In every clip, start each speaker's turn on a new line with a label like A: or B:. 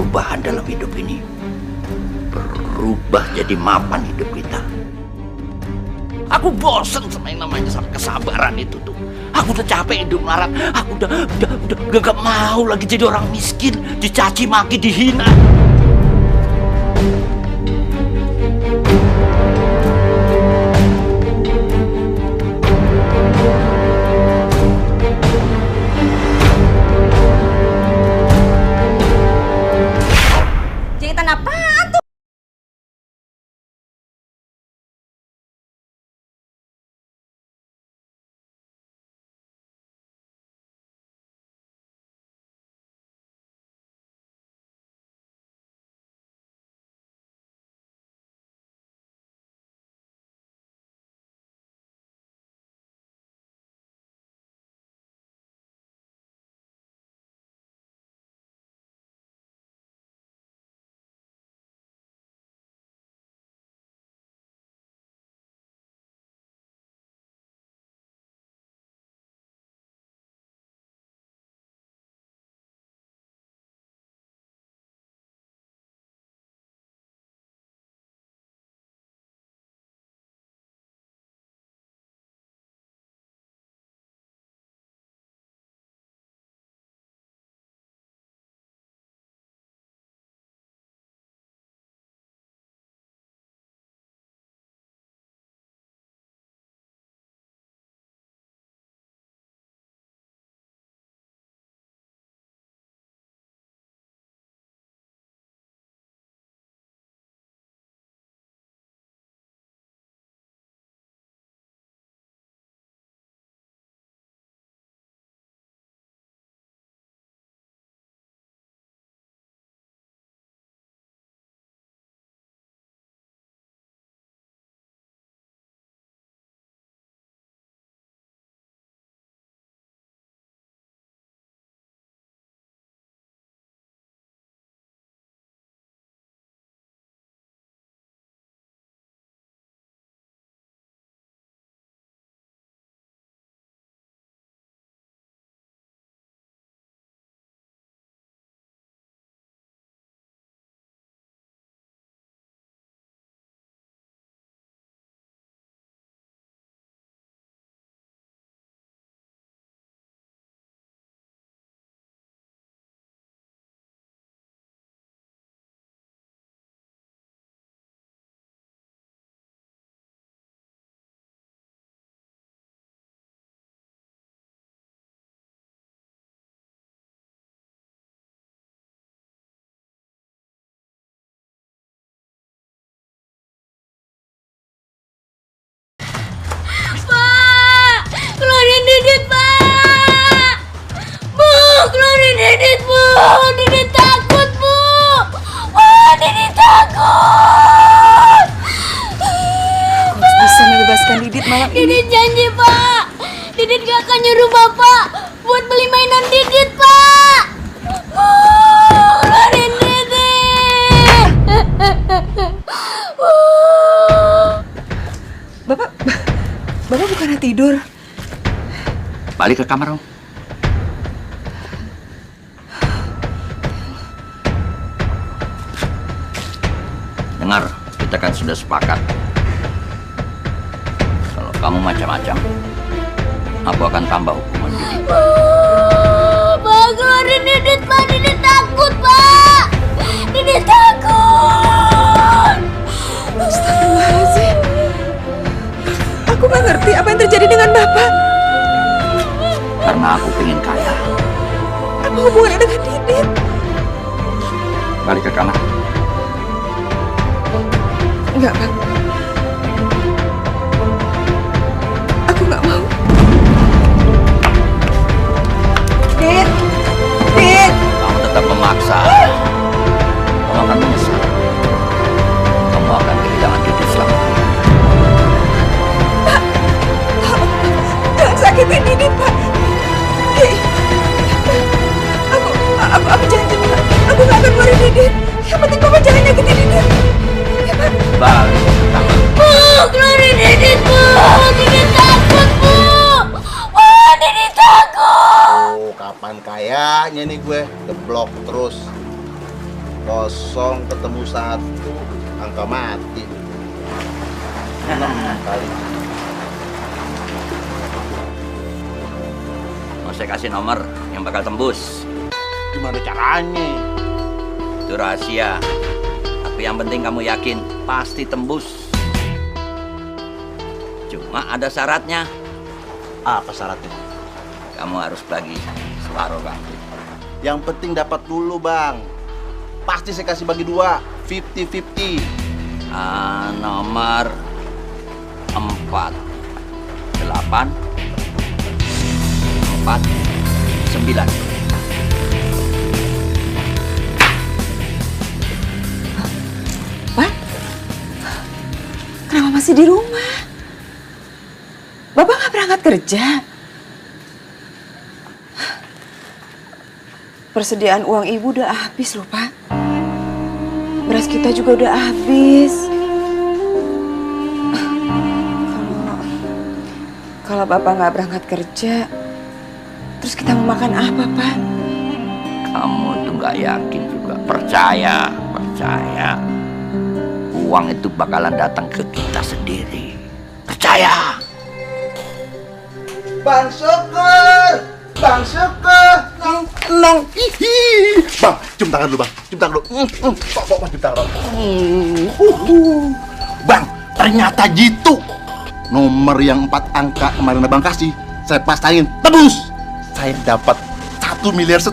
A: perubahan dalam hidup ini. Berubah jadi mapan hidup kita. Aku bosen sama yang namanya sama kesabaran itu tuh. Aku udah capek hidup melarat. Aku udah gak mau lagi jadi orang miskin, dicaci maki, dihina.
B: Jahitan apaan tuh? Pak! Keluarin Didit, Pak! Bu! Keluarin Didit, Bu! Didit takut, Bu! Wah, Didit takut!
C: Aku harus bisa membebaskan Didit malam ini.
B: Didit janji, Pak! Didit gak akan nyuruh Bapak buat beli mainan Didit, Pak! Bu! Keluarin Didit! Bu!
C: Bapak bukannya tidur?
A: Balik ke kamar dong. Dengar, kita kan sudah sepakat. Kalau kamu macam-macam, aku akan tambah hukuman Didit.
B: Pak, keluarin Didit, Pak. Didit takut, Pak. Didit takut.
C: Astagfirullahaladzim. Aku gak ngerti apa yang terjadi dengan Bapak.
A: Karena aku pengen kaya.
C: Apa hubungannya dengan Didit?
A: Balik ke kamar.
C: Enggak, Pak. Aku gak mau. Dit! Dit!
A: Kamu tetap memaksa. Kamu akan menyesal. Kamu akan kehilangan Didit selamanya.
C: Jangan sakitin Didit, Pak. Aku janji, Pak. Aku gak akan keluarin Didit. Yang penting Bapak jangan nyakitin Didit. Ya, Pak.
A: Balik ke kamar.
B: Bu, keluarin Didit, Bu. Didit takut, Bu. Wah, Didit takut.
D: Oh, kapan kayaknya nih gue geblok terus. Kosong ketemu 1, angka mati. 6 kali.
A: Mau saya kasih nomor yang bakal tembus.
D: Gimana caranya?
A: Itu rahasia. Tapi yang penting kamu yakin pasti tembus. Cuma ada syaratnya.
D: Apa syaratnya?
A: Kamu harus bagi separuh, Bang.
D: Yang penting dapat dulu, Bang. Pasti saya kasih bagi 2, 50-50.
A: Nomor 4 8 4 9.
C: Pak, kenapa masih di rumah? Bapak nggak berangkat kerja? Persediaan uang ibu udah habis loh, Pak. Beras kita juga udah habis. Kalau Bapak nggak berangkat kerja, terus kita mau makan apa, Pak?
A: Kamu tuh nggak yakin juga. Percaya. Uang itu bakalan datang ke kita sendiri. Percaya.
D: Bang Syukur! Bang Syukur! Nong! Hihi! Bang, cium tangan dulu, Bang. Cium tangan dulu. Pak, cium tangan dulu. Bang, ternyata gitu. Nomor yang 4 angka kemarin Abang kasih, saya pasangin, tebus. Saya dapat 1,5 miliar.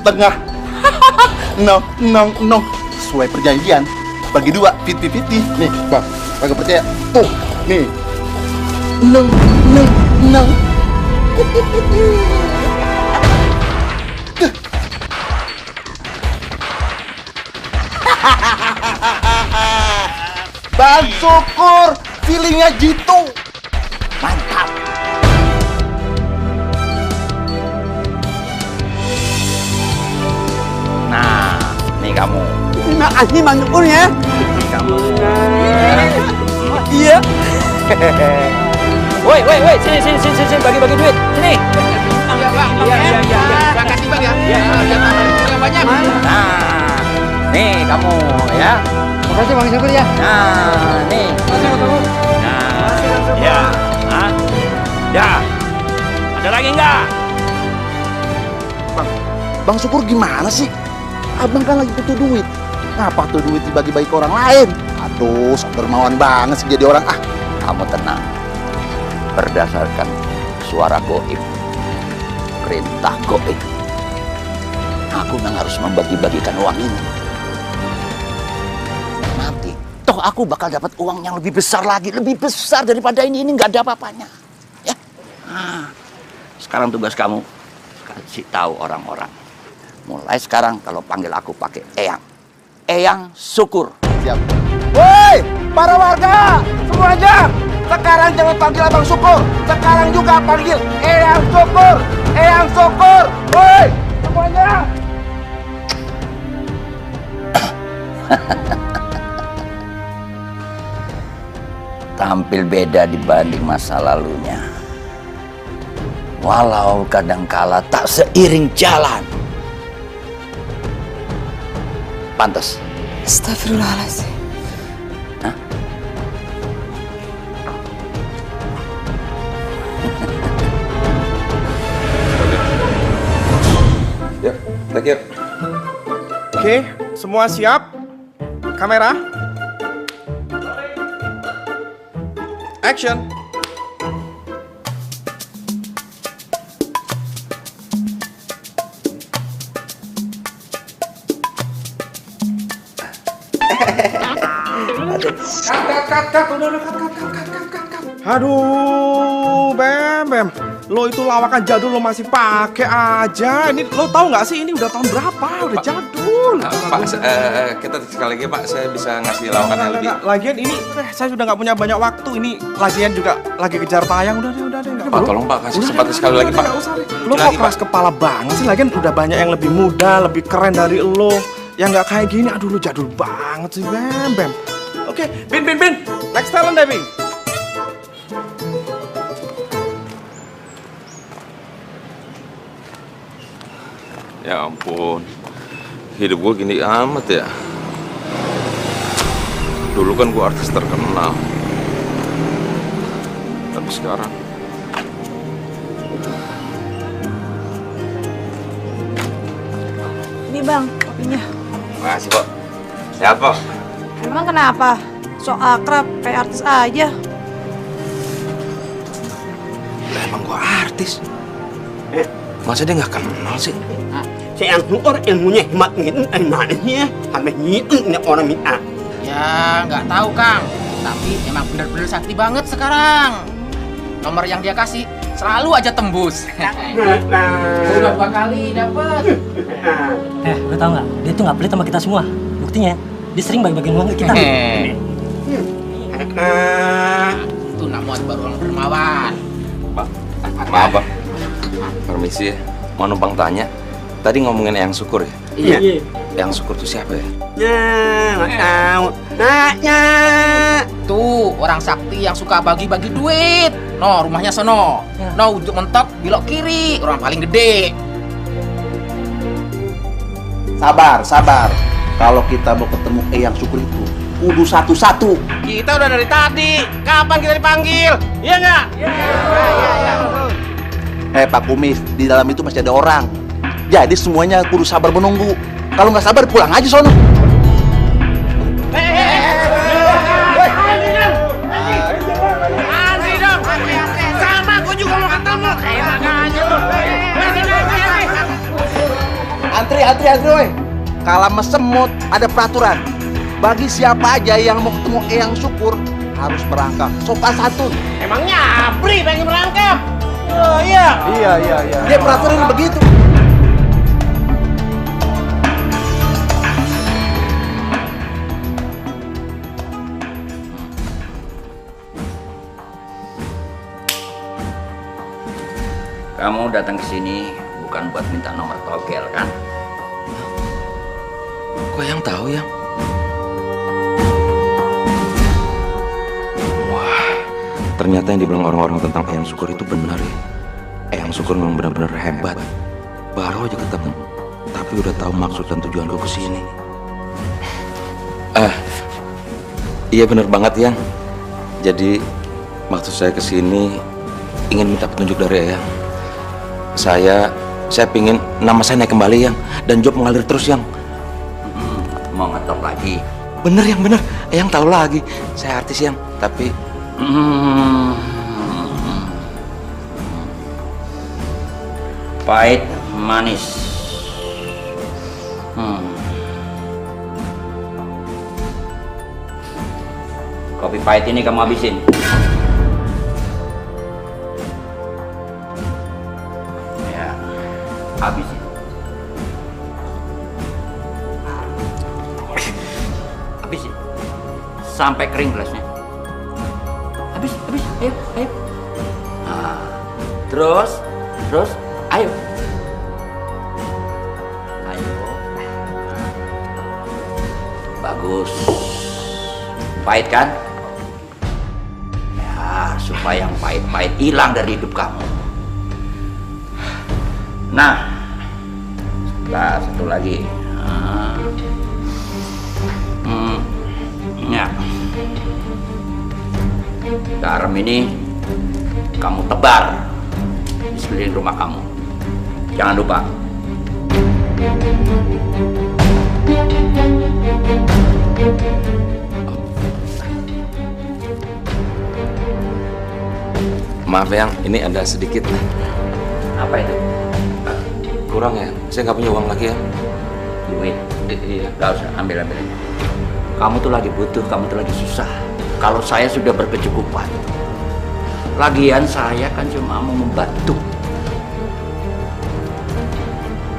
D: Nong. Sesuai perjanjian, bagi 2, 50-50. Nih, Bang, kagak percaya. Tuh, nih. Nong. Bang Syukur, feelingnya gitu. Mantap.
A: Nah, nih kamu.
E: Terima kasih Bang Syukur ya.
A: Kamu.
E: Iya.
A: Woi, sini, bagi duit. Sini.
E: Iya. Makasih Bang ya. Iya, banyak.
A: Nah, nih kamu ya.
E: Makasih Bang Syukur ya.
A: Nah, nih. Nah, ya. Hah? Ya. Ada lagi enggak?
D: Bang Syukur gimana sih? Abang kan lagi butuh duit. Ngapa tuh duit dibagi-bagi ke orang lain? Aduh, sok dermawan banget sih jadi orang.
A: Kamu tenang. Berdasarkan suara goib, perintah goib, aku yang harus membagi-bagikan uang ini. Nanti, toh aku bakal dapat uang yang lebih besar lagi, lebih besar daripada ini nggak ada apa-apanya. Ya. Nah, sekarang tugas kamu kasih tahu orang-orang. Mulai sekarang kalau panggil aku pakai Eyang Syukur.
D: Siap. Woi, para warga, semuanya. Sekarang jangan panggil Abang Syukur. Sekarang juga panggil Eyang Syukur. Eyang Syukur. Woi, semuanya.
A: Tampil beda dibanding masa lalunya. Walau kadangkala tak seiring jalan. Pantas.
C: Astagfirullahaladzim.
A: Hah?
F: Yuk, thank you. Oke, semua siap? Kamera. Action. Cut. Aduh, Bem. Lo itu lawakan jadul lo masih pakai aja. Ini lo tahu nggak sih ini udah tahun berapa? Udah jadul.
G: Pak, kita sekali lagi Pak, saya bisa ngasih lawakan yang lebih.
F: Lagian ini, saya sudah nggak punya banyak waktu. Ini lagian juga lagi kejar tayang. Udah deh.
G: Pak, tolong Pak, kasih kesempatan sekali lagi Pak.
F: Lo kok keras kepala banget sih? Lagian udah banyak yang lebih muda, lebih keren dari lo. Yang nggak kayak gini, aduh lo jadul banget sih, Bem. Oke, Bin. Next talent deh, Bin.
G: Ya ampun, hidup gue gini amat ya. Dulu kan gua artis terkenal. Tapi sekarang
C: Ini bang, kopinya.
G: makasih, Pok. Siapa?
C: Emang kenapa? Sok akrab, kayak artis aja.
F: Lah emang gua artis. Masa dia nggak kenal sih?
E: Si yang syukur ilmunya hemat gitu, maknanya sampai gitu ini orang minta.
H: Ya, nggak tahu Kang. Tapi emang bener-bener sakti banget sekarang. Nomor yang dia kasih selalu aja tembus. Udah 2 kali dapet.
I: Lo tau nggak? Dia tuh nggak pelit sama kita semua. Buktinya, dia sering bagi-bagiin uang ke kita.
H: Itu namanya baru orang dermawan.
G: Bang, maaf, Bang. Permisi ya. Mau numpang tanya. Tadi ngomongin Eyang Syukur ya?
E: Iya.
G: Eyang Syukur tuh siapa ya?
E: Nggak tahu. Naknya.
H: Tuh, orang sakti yang suka bagi-bagi duit. No, rumahnya sono. No, untuk mentok belok kiri. Orang paling gede.
D: Sabar. Kalau kita mau ketemu Eyang Syukur itu, kudu satu-satu.
E: Kita udah dari tadi. Kapan kita dipanggil? Iya nggak?
D: Pak Kumis, di dalam itu masih ada orang. Jadi semuanya kudu sabar menunggu. Kalau nggak sabar pulang aja sono.
E: Antri dong. Sama, gue juga mau ketemu.
D: Antri, weh. Kalau mesemut ada peraturan. Bagi siapa aja yang mau ketemu Eyang Syukur harus merangkap sopan santun.
E: Emangnya Abri pengen merangkap? Oh iya.
D: Iya. Dia peraturan begitu.
A: Kamu datang ke sini bukan buat minta nomor togel kan?
G: Kok yang tahu ya? Wah, ternyata yang dibilang orang-orang tentang Eyang Syukur itu benar ya. Eyang Syukur memang benar-benar hebat. Baru aja ketemu, tapi udah tahu maksud dan tujuanku ke sini. Iya benar banget Yang. Jadi maksud saya ke sini ingin minta petunjuk dari Eyang. Saya pingin nama saya naik kembali Yang, dan job mengalir terus Yang.
A: Mau ngetop lagi?
G: Bener Yang, bener. Yang tahu lagi, saya artis Yang, tapi
A: pahit manis. Kopi pahit ini kamu habisin. Ya, habisin. Habisin sampai kering gelasnya. Habis, ayo. Nah, terus, ayo. Bagus. Pahit kan? Ya, supaya yang pahit-pahit hilang dari hidup kamu. Nah, satu lagi. Ya. Garam ini kamu tebar di sekeliling rumah kamu. Jangan lupa.
G: maaf Yang, ini ada sedikit.
A: Apa itu?
G: Kurang ya, saya nggak punya uang lagi ya.
A: Duit?
G: Iya.
A: Gak usah, ambil. Kamu tuh lagi butuh, kamu tuh lagi susah. Kalau saya sudah berkecukupan. Lagian saya kan cuma mau membantu.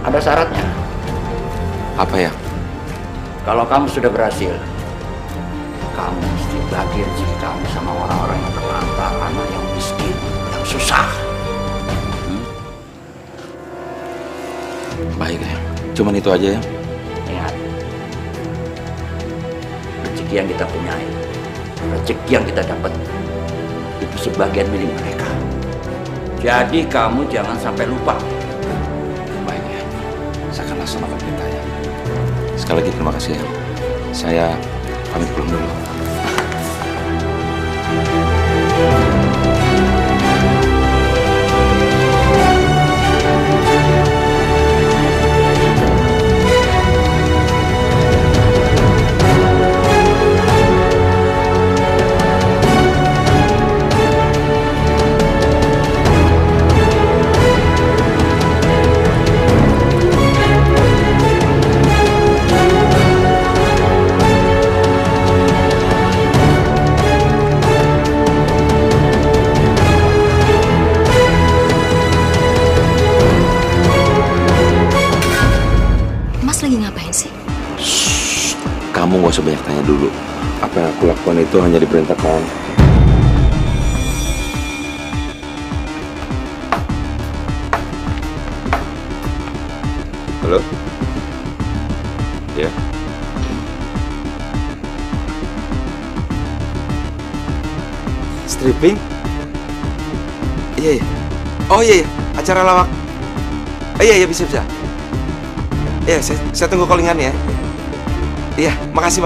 A: Ada syaratnya.
G: Apa ya?
A: Kalau kamu sudah berhasil, kamu mesti bagi rezeki kamu sama orang-orang yang terlantar, yang miskin, yang susah.
G: Baik ya, cuman itu aja ya.
A: Ingat, rezeki yang kita punyai, rezeki yang kita dapat, itu sebagian milik mereka. Jadi kamu jangan sampai lupa.
G: Baik ya, saya akan laksanakan perintahnya. Sekali lagi terima kasih ya. Saya pamit pulang dulu. kamu gak usah banyak tanya dulu. Apa yang aku lakukan itu hanya diperintahkan. Halo? Ya? Stripping? Iya, iya. Oh iya, iya. Acara lawak. Oh, iya, iya, bisa. Iya, saya tunggu callingan ya. Iya, makasih.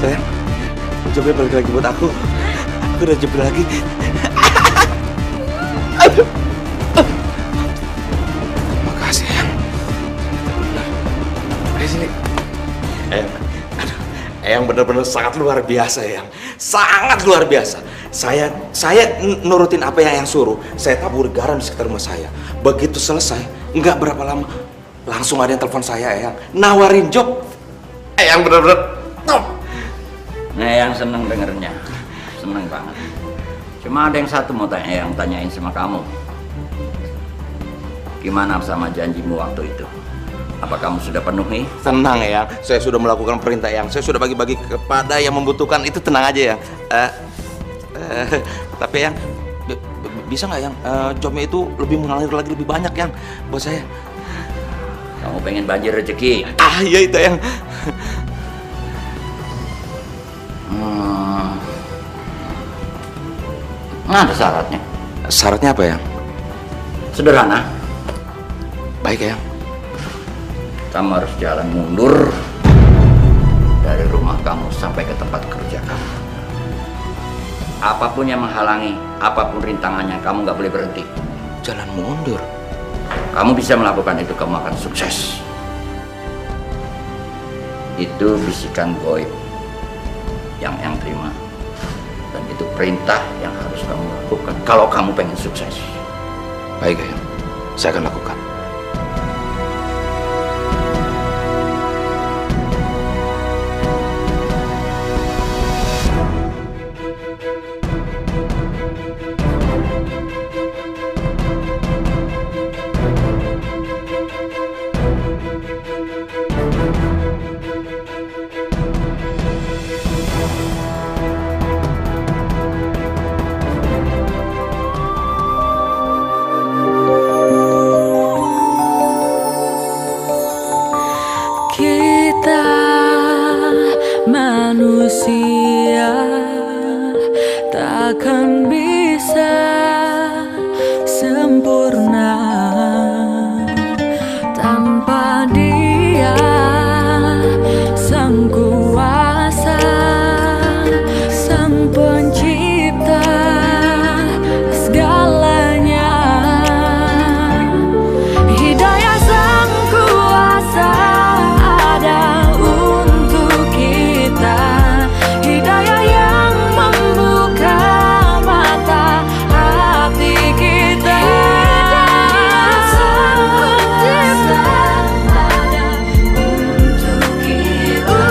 G: Sayang, jobnya balik lagi buat aku. Aku udah job lagi. Aduh. Makasih ya. Di sini. Eyang benar-benar sangat luar biasa, Eyang. Sangat luar biasa. Saya nurutin apa yang Eyang suruh. Saya tabur garam di sekitar rumah saya. Begitu selesai, nggak berapa lama, langsung ada yang telepon saya, Eyang. Nawarin job. Eyang benar-benar top.
A: Nah, Eyang seneng dengernya. Seneng banget. Cuma ada yang satu mau Eyang tanyain sama kamu. Gimana sama janjimu waktu itu? Apa kamu sudah penuhi?
G: Tenang, Eyang. Saya sudah melakukan perintah, Eyang. Saya sudah bagi-bagi kepada yang membutuhkan. Itu tenang aja, Eyang. Tapi Eyang, bisa nggak, Eyang? Jobnya itu lebih mengalir lagi, lebih banyak, Eyang, buat saya.
A: Kamu pengen banjir rezeki?
G: Iya itu, Eyang.
A: Nah, ada syaratnya.
G: Syaratnya apa, Eyang?
A: Sederhana.
G: Baik, Eyang.
A: Kamu harus jalan mundur dari rumah kamu sampai ke tempat kerja kamu. Apapun yang menghalangi, apapun rintangannya, kamu nggak boleh berhenti.
G: Jalan mundur?
A: Kamu bisa melakukan itu, kamu akan sukses. Itu bisikan Boy yang terima. Dan itu perintah yang harus kamu lakukan kalau kamu pengen sukses.
G: Baik, Eyang. Saya akan lakukan.
B: Manusia takkan bisa sempurna tanpa Dia, Sang Kuasa, Sang Pencipta segalanya. Hidayah Sang Kuasa ada untuk kita. Hidayah yang membuka mata hati kita. Sang Pencipta ada untuk kita.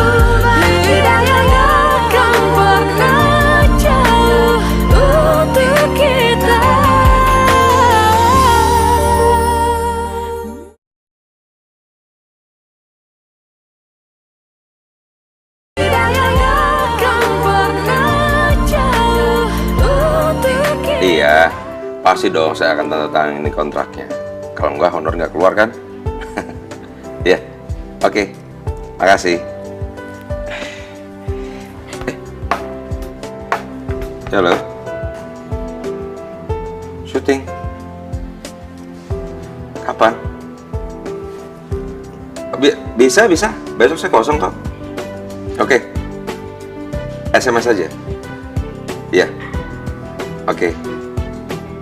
B: Hidayah yang akan pernah jauh untuk kita.
G: Iya, pasti dong saya akan tanda tangan ini kontraknya. Kalau enggak, honor nggak keluar kan? Iya, oke. Makasih. Halo. Syuting. Kapan? Bisa. Besok saya kosong kok. Oke. SMS aja. Iya. Oke.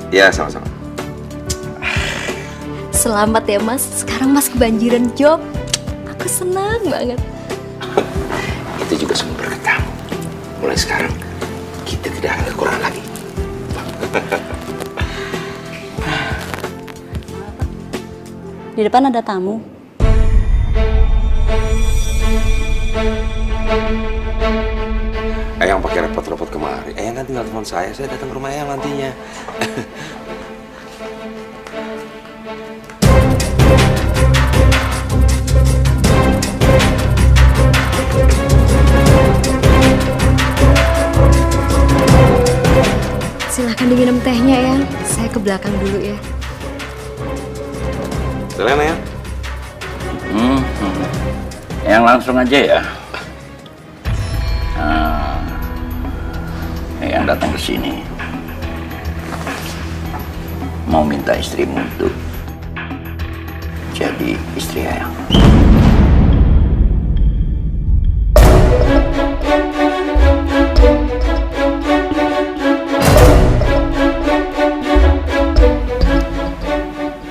G: Ya, sama-sama.
B: Selamat ya Mas, sekarang Mas kebanjiran job. Aku senang banget.
G: Itu juga semua berkat kamu. Mulai sekarang kita tidak akan kekurangan lagi.
B: Di depan ada tamu.
G: Eyang pakai repot-repot kemari. Eyang kan tinggal telepon saya datang ke rumah Eyang nantinya.
B: diminum tehnya ya. Saya ke belakang dulu ya.
G: Selena ya?
A: Yang langsung aja ya. Yang datang ke sini mau minta istrimu untuk jadi istri Eyang.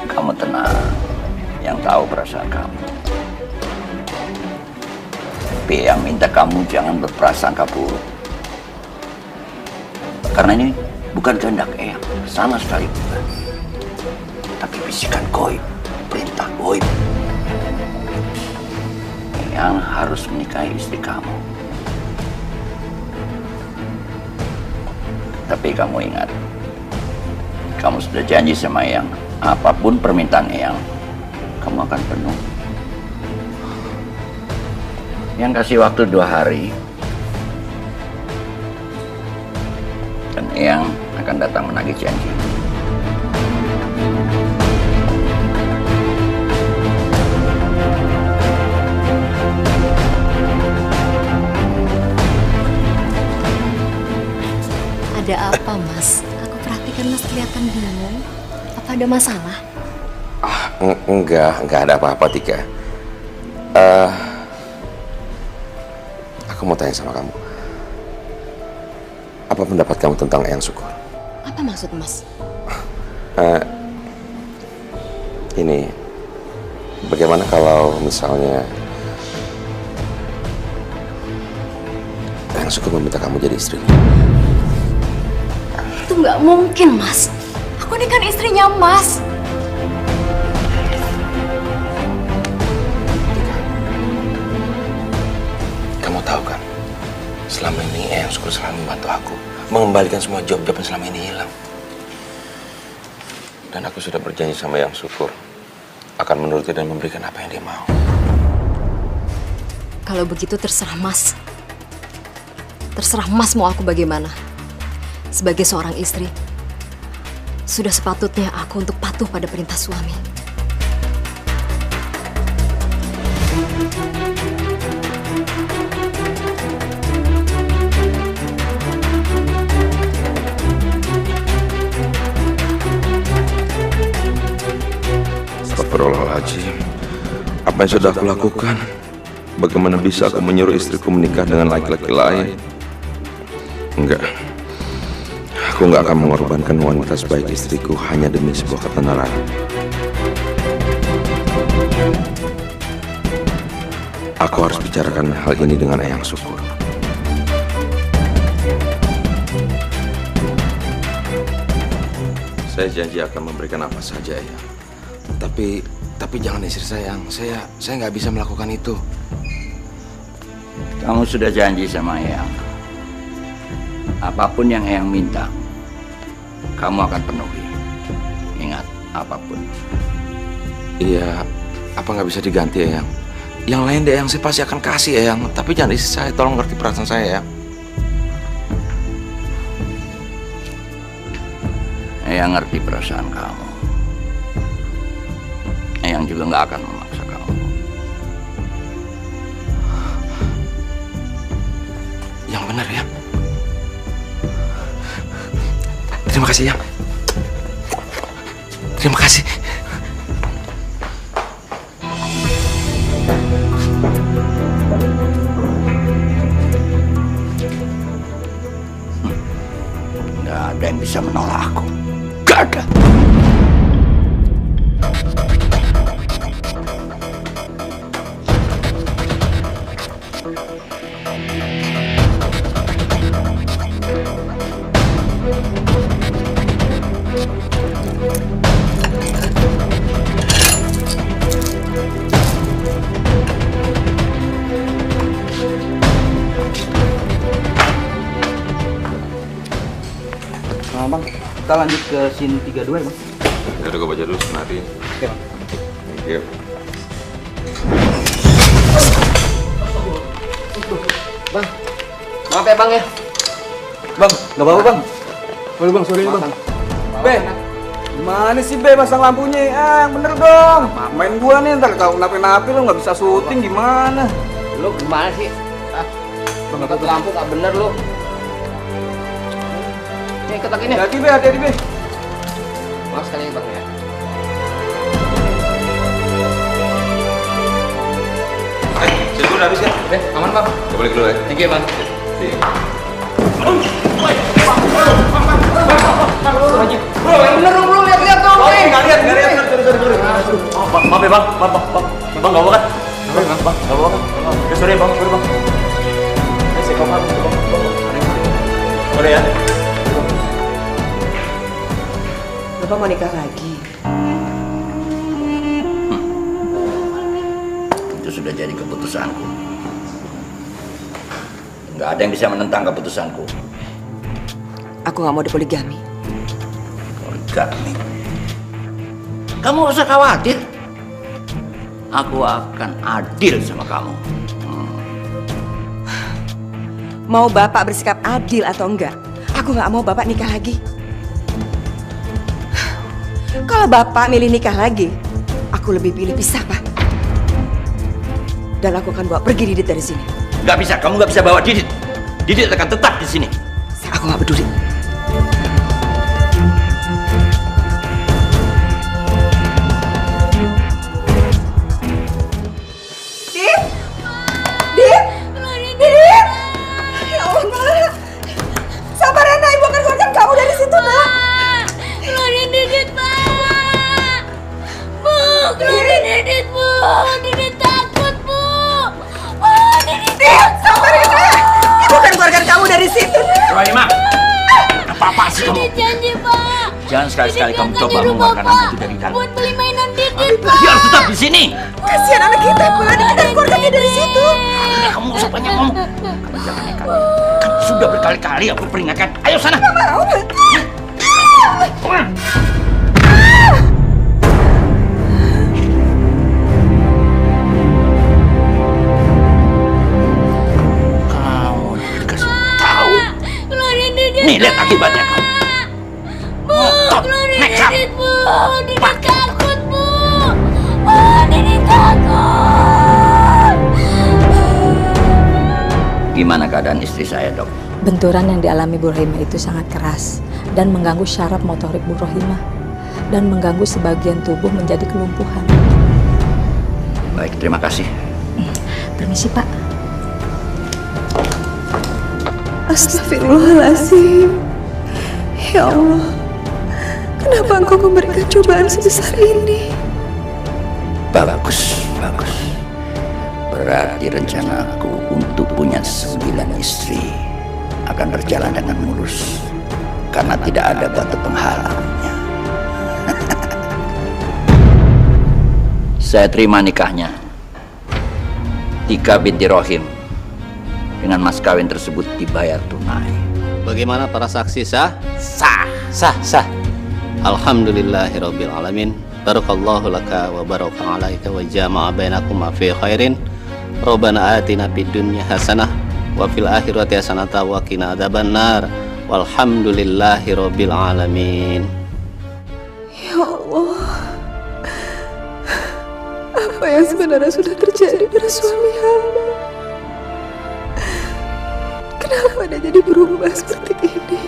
A: Kamu tenang, yang tahu perasaan kamu. Tapi yang minta kamu jangan berprasangka buruk. Karena ini bukan kehendak Eyang, sama sekali bukan. Tapi bisikan goib, perintah goib. Eyang harus menikahi istri kamu. Tapi kamu ingat, kamu sudah janji sama Eyang, apapun permintaan Eyang, kamu akan penuh. Yang kasih waktu 2 hari, dan Eyang akan datang menagih janji.
B: Ada apa, Mas? Aku perhatikan Mas kelihatan bingung. Apa ada masalah?
G: Enggak ada apa-apa, Tika. Aku mau tanya sama kamu. Apa pendapat kamu tentang Eyang Syukur?
B: Apa maksud Mas?
G: Ini, bagaimana kalau misalnya Eyang Syukur meminta kamu jadi istrinya?
B: Itu nggak mungkin, Mas. Aku ini kan istrinya Mas.
G: Kamu tahu kan, selama ini Eyang Syukur selalu membantu aku mengembalikan semua job-job yang selama ini hilang. Dan aku sudah berjanji sama Eyang Syukur akan menuruti dan memberikan apa yang dia mau.
B: Kalau begitu terserah Mas. Terserah Mas mau aku bagaimana. Sebagai seorang istri, sudah sepatutnya aku untuk patuh pada perintah suami.
G: Astagfirullahaladzim. Apa yang sudah aku lakukan? Bagaimana bisa aku menyuruh istriku menikah dengan laki-laki lain? Enggak. Aku nggak akan mengorbankan wanita sebaik istriku hanya demi sebuah ketenaran. Aku harus bicarakan hal ini dengan Eyang Syukur. Saya janji akan memberikan apa saja, Eyang. Tapi jangan istri sayang. Saya nggak bisa melakukan itu.
A: Kamu sudah janji sama Eyang. Apapun yang Eyang minta, kamu akan penuhi. Ingat, apapun.
G: Iya, apa nggak bisa diganti, Eyang? Yang lain deh yang saya pasti akan kasih, Eyang. Tapi jangan istri saya, tolong ngerti perasaan saya, Eyang.
A: Eyang ngerti perasaan kamu. Eyang juga nggak akan memaksa kamu.
G: Yang benar, ya. Terima kasih, Eyang. Terima kasih.
A: Nggak ada yang bisa menolak aku. Nggak ada.
F: Bang, kita lanjut ke scene 32 ya, Bang.
G: Ya udah, gue baca dulu skenario.
F: Oke, Bang.
G: Thank you.
F: Bang, maaf ya Bang ya. Bang, nggak apa-apa Bang. Boleh bang, sorry bang. Be, gimana sih Be pasang lampunya? Yang bener dong. Main gua nih, ntar kalau kenapa-napa lu nggak bisa syuting gimana?
A: Lu gimana sih?
F: Bang,
A: Dapat lampu gak bener lu. Nih ketok ini.
F: Hati-hati Be.
A: Maaf sekali bang ya.
G: Saya udah habis kan?
A: Oke, aman bang.
G: Kembali dulu ya.
A: Thank you bang. Bro, yang bener dong bro, lihat dong.
F: Oh, nggak lihat. Sorry. Maaf ya bang, maaf. Bang nggak apa kan? Bang, nggak apa kan? Ya sorry bang. Saya komar. Sorry ya.
C: Bapak mau nikah lagi?
A: Itu sudah jadi keputusanku. Nggak ada yang bisa menentang keputusanku.
C: Aku nggak mau dipoligami.
A: Poligami. Kamu gak usah khawatir. Aku akan adil sama kamu.
C: Mau Bapak bersikap adil atau enggak, aku nggak mau Bapak nikah lagi. Kalau Bapak milih nikah lagi, aku lebih pilih pisah, Pak. Dan aku akan bawa pergi Didit dari sini.
A: Nggak bisa, kamu nggak bisa bawa Didit. Didit akan tetap di sini.
C: Aku nggak peduli. Didit! Ya Allah, sabar ya, Ibu akan keluarkan kamu dari situ, Nak.
J: Keluarin Didit, Pak. Bu, keluarin Didit, Bu. Didit takut, Bu. Oh, Didit.
C: Sabar ya, Nak. Ibu akan keluarkan kamu dari situ, Nak.
A: Rohima, apa sih kamu?
J: Didit janji, Pak.
A: Jangan sekali-sekali
J: Didit
A: kamu
J: nggak
A: coba
J: nyuruh
A: mengeluarkan
J: Bapak
A: anak itu dari dalam.
J: buat beli mainan Didit, Pak.
A: Dia harus tetap di sini.
C: Kasihan anak kita, Pak. Kita harus keluarkan dia dari situ.
A: Udah, kamu usah banyak ngomong. Kamu jangan nekat. Kan sudah berkali-kali aku peringatkan. Ayo sana.
C: Nggak mau.
A: Kamu dikasih tahu.
J: Keluarin Didit,
A: Nih, lihat akibatnya kamu.
J: Bu, keluarin Didit, Bu. Didit takut, Bu. Oh, Didit takut.
A: Gimana keadaan istri saya, Dok?
K: Benturan yang dialami Bu Rohimah itu sangat keras dan mengganggu syaraf motorik Bu Rohimah dan mengganggu sebagian tubuh menjadi kelumpuhan.
A: Baik, terima kasih.
K: Permisi, Pak.
C: Astagfirullahaladzim. Ya Allah, kenapa Engkau memberikan cobaan sebesar ini?
A: Bagus. Berarti rencanaku untuk punya 9 istri akan berjalan dengan mulus karena tidak ada batu penghalangnya. Saya terima nikahnya Tika binti Rohim. Dengan mas kawin tersebut dibayar tunai.
L: Bagaimana para saksi sah?
G: Sah.
L: Alhamdulillahirabbil alamin. Barakallahu laka wa baraka alaika wa jama'a bainakum fi khairin. Rabbana atina fid dunya hasanah wa fil akhirati hasanah wa qina adzabannar. Walhamdulillahirabbil alamin.
C: Ya Allah, apa yang sebenarnya sudah terjadi pada suami hamba? Kenapa dia jadi berubah seperti ini?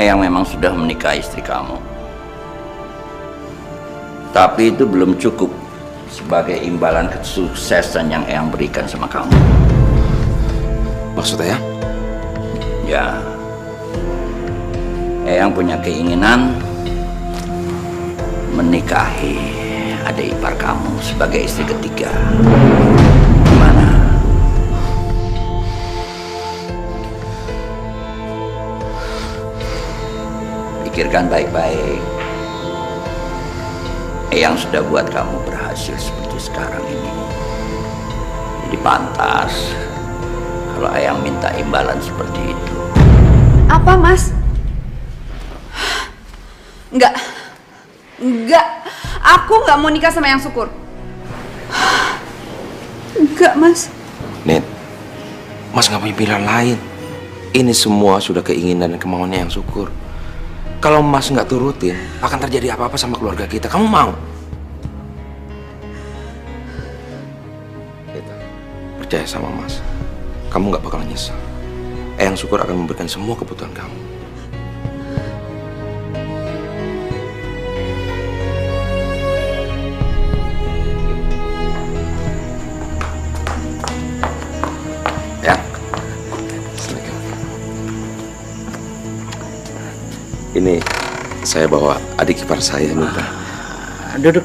A: Eyang memang sudah menikahi istri kamu. Tapi itu belum cukup sebagai imbalan kesuksesan yang Eyang berikan sama kamu.
G: Maksudnya?
A: Ya, Eyang punya keinginan menikahi adik ipar kamu sebagai istri ketiga. Gimana? Pikirkan baik-baik. Eyang sudah buat kamu berhasil seperti sekarang ini. Jadi pantas kalau Eyang minta imbalan seperti itu.
C: Apa, Mas? Enggak. Enggak. Aku nggak mau nikah sama yang Syukur. Enggak, Mas.
G: Nit, Mas nggak punya pilihan lain. Ini semua sudah keinginan dan kemauannya yang Syukur. Kalau Mas nggak turutin, akan terjadi apa-apa sama keluarga kita. Kamu mau? Nita, percaya sama Mas. Kamu nggak bakal nyesal. Eyang Syukur akan memberikan semua kebutuhan kamu. Ya. Ini saya bawa adik ipar saya, Nita.
A: Duduk.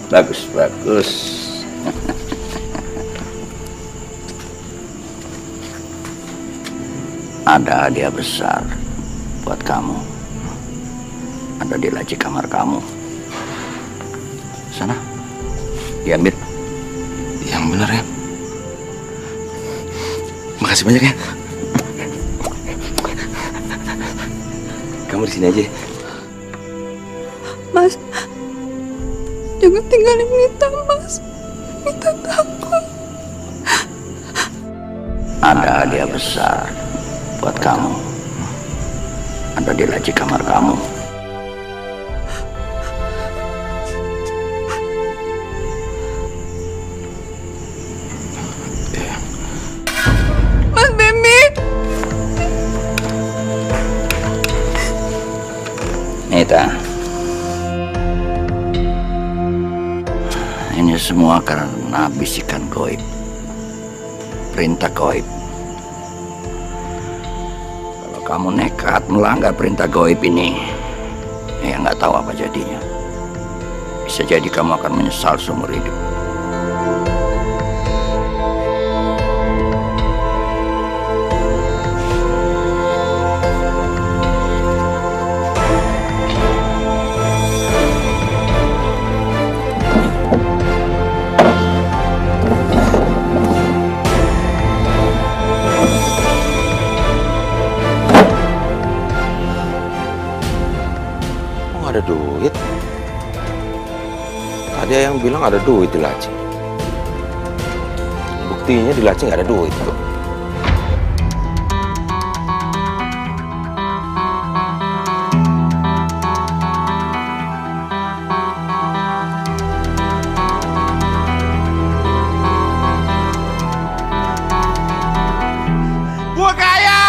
A: Bagus. Ada hadiah besar buat kamu. Ada di laci kamar kamu. Sana, diambil.
G: Yang benar ya. Makasih banyak ya. Kamu di sini aja.
C: Mas, jangan tinggalin Mita, Mas. Mita takut.
A: Ada hadiah besar buat kamu. Ada di laci kamar kamu.
C: Mas Bemi.
A: Nita, ini semua karena bisikan goib, perintah goib. Kalau kamu nekat melanggar perintah goib ini, ya nggak tahu apa jadinya. Bisa jadi kamu akan menyesal seumur hidup.
G: Ada duit. Tadi yang bilang ada duit di laci. Buktinya di laci nggak ada duit tuh.
F: Gua kaya!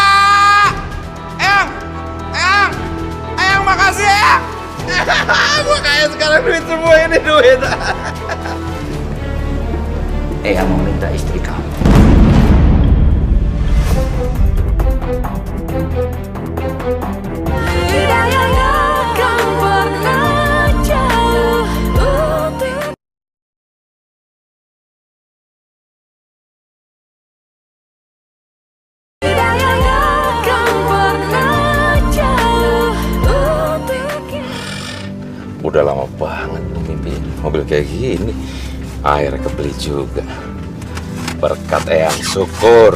F: Eyang makasih ya! Gua kaya sekarang, duit semua ini duit.
A: Eyang meminta istri kamu.
G: Udah lama banget mimpi mobil kayak gini. Akhirnya kebeli juga. Berkat Eyang Syukur.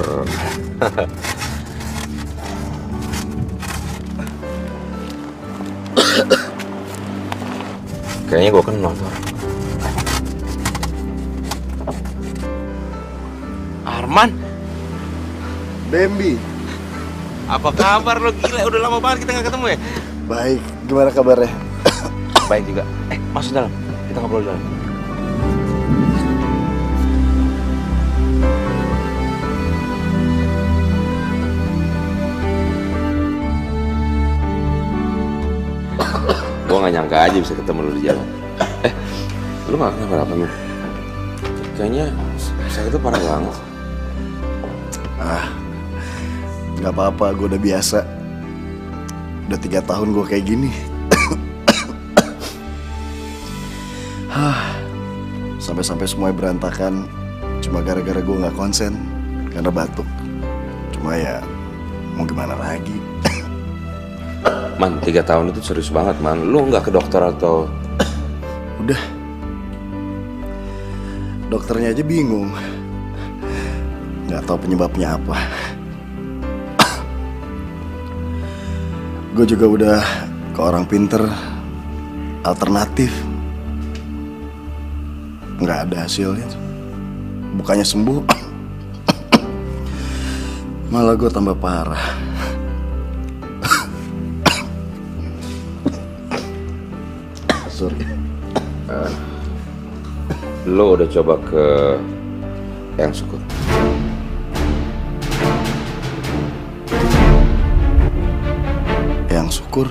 G: Kayaknya gue kenal tuh. Arman.
M: Bambi.
G: Apa kabar lo, gila? Udah lama banget kita nggak ketemu ya?
M: Baik, gimana kabarnya?
G: Baik juga. Masuk dalam. Kita ngobrol dalam. Gue gak nyangka aja bisa ketemu lu di jalan. Lu gak kenapa-napa, Min? Kayaknya saya itu parah banget.
M: Gak apa-apa, gue udah biasa. Udah 3 tahun gue kayak gini. Sampai-sampai semuanya berantakan cuma gara-gara gue gak konsen karena batuk. Cuma ya mau gimana lagi.
G: Man, 3 tahun itu serius banget, Man. Lu nggak ke dokter atau?
M: Udah. Dokternya aja bingung. nggak tahu penyebabnya apa. Gue juga udah ke orang pinter, alternatif, nggak ada hasilnya. Bukannya sembuh, malah gue tambah parah. Sorry.
G: Lo udah coba ke Eyang Syukur?
M: Eyang Syukur?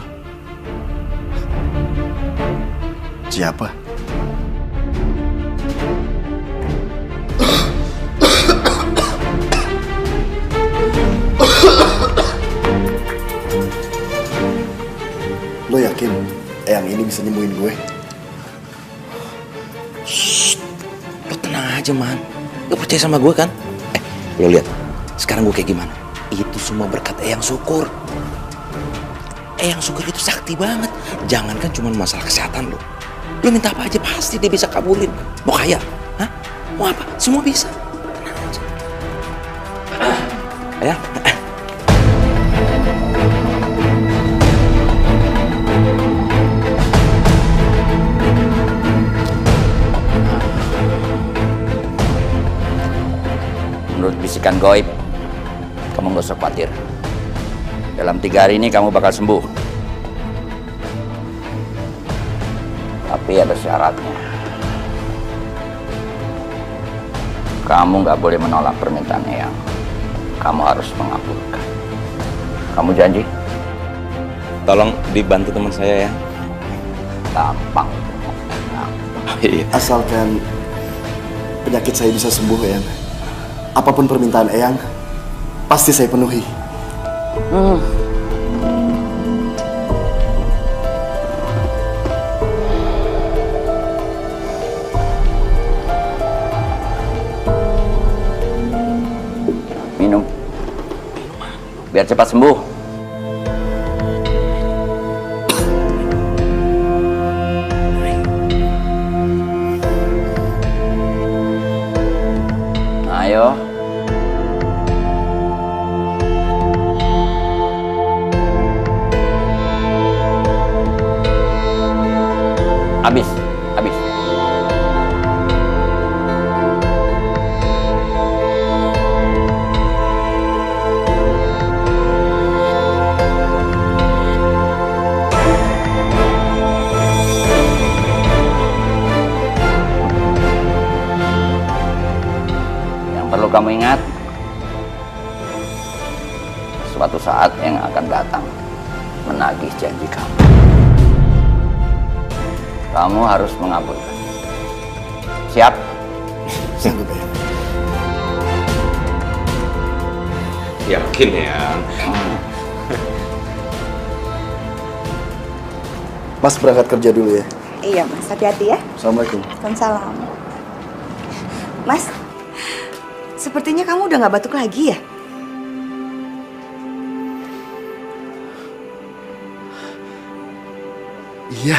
M: Siapa? Lo yakin Eyang ini bisa nyembuhin gue?
G: Lo tenang aja, Man. Lo percaya sama gue kan? Lo lihat, sekarang gue kayak gimana? Itu semua berkat Eyang Syukur. Eyang Syukur itu sakti banget. Jangankan cuma masalah kesehatan lo. Lo minta apa aja pasti dia bisa kabulin. Mau kaya? Hah? Mau apa? Semua bisa. Tenang aja. Eyang.
A: Menurut bisikan goib, kamu gak usah khawatir. Dalam 3 hari ini kamu bakal sembuh. Tapi ada syaratnya. Kamu gak boleh menolak permintaan Eyang. Kamu harus mengabulkan. Kamu janji?
G: Tolong dibantu teman saya ya.
A: Gampang.
M: Asalkan penyakit saya bisa sembuh, Eyang. Apapun permintaan Eyang, pasti saya penuhi.
A: Minum. Biar cepat sembuh. Ayo. Habis. Yang perlu kamu ingat, suatu saat yang akan datang menagih janji kamu. Kamu harus mengabulkan. Siap?
M: Sanggup, Eyang.
G: Yakin ya?
M: Mas berangkat kerja dulu ya.
C: Iya Mas, hati-hati ya.
M: Assalamualaikum.
C: Waalaikumsalam. Mas, sepertinya kamu udah gak batuk lagi ya?
M: Iya.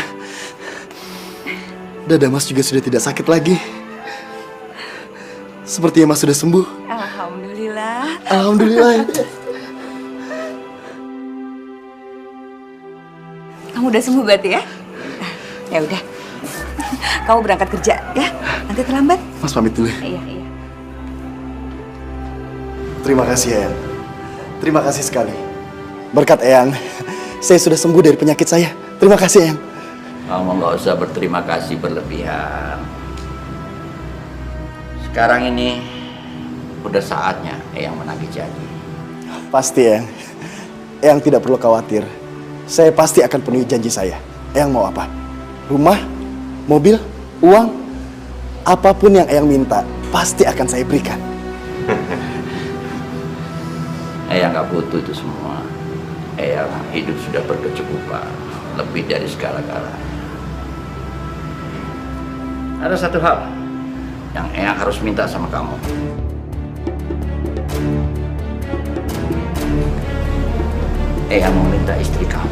M: Dada Mas juga sudah tidak sakit lagi. Sepertinya Mas sudah sembuh.
C: Alhamdulillah.
M: Alhamdulillah.
C: Kamu udah sembuh berarti ya? Ya udah. Kamu berangkat kerja ya. Nanti terlambat.
M: Mas pamit dulu.
C: Iya.
M: Terima kasih, Eyang. Terima kasih sekali. Berkat Eyang, saya sudah sembuh dari penyakit saya. Terima kasih, Eyang.
A: Kamu nggak usah berterima kasih berlebihan. Sekarang ini udah saatnya Eyang menagih janji.
M: Pasti, Eyang. Eyang tidak perlu khawatir. Saya pasti akan penuhi janji saya. Eyang mau apa? Rumah, mobil, uang, apapun yang Eyang minta, pasti akan saya berikan.
A: Eyang nggak butuh itu semua. Eyang hidup sudah berkecukupan, lebih dari segala-galanya. Ada satu hal yang Eyang harus minta sama kamu. Eyang mau minta istri kamu.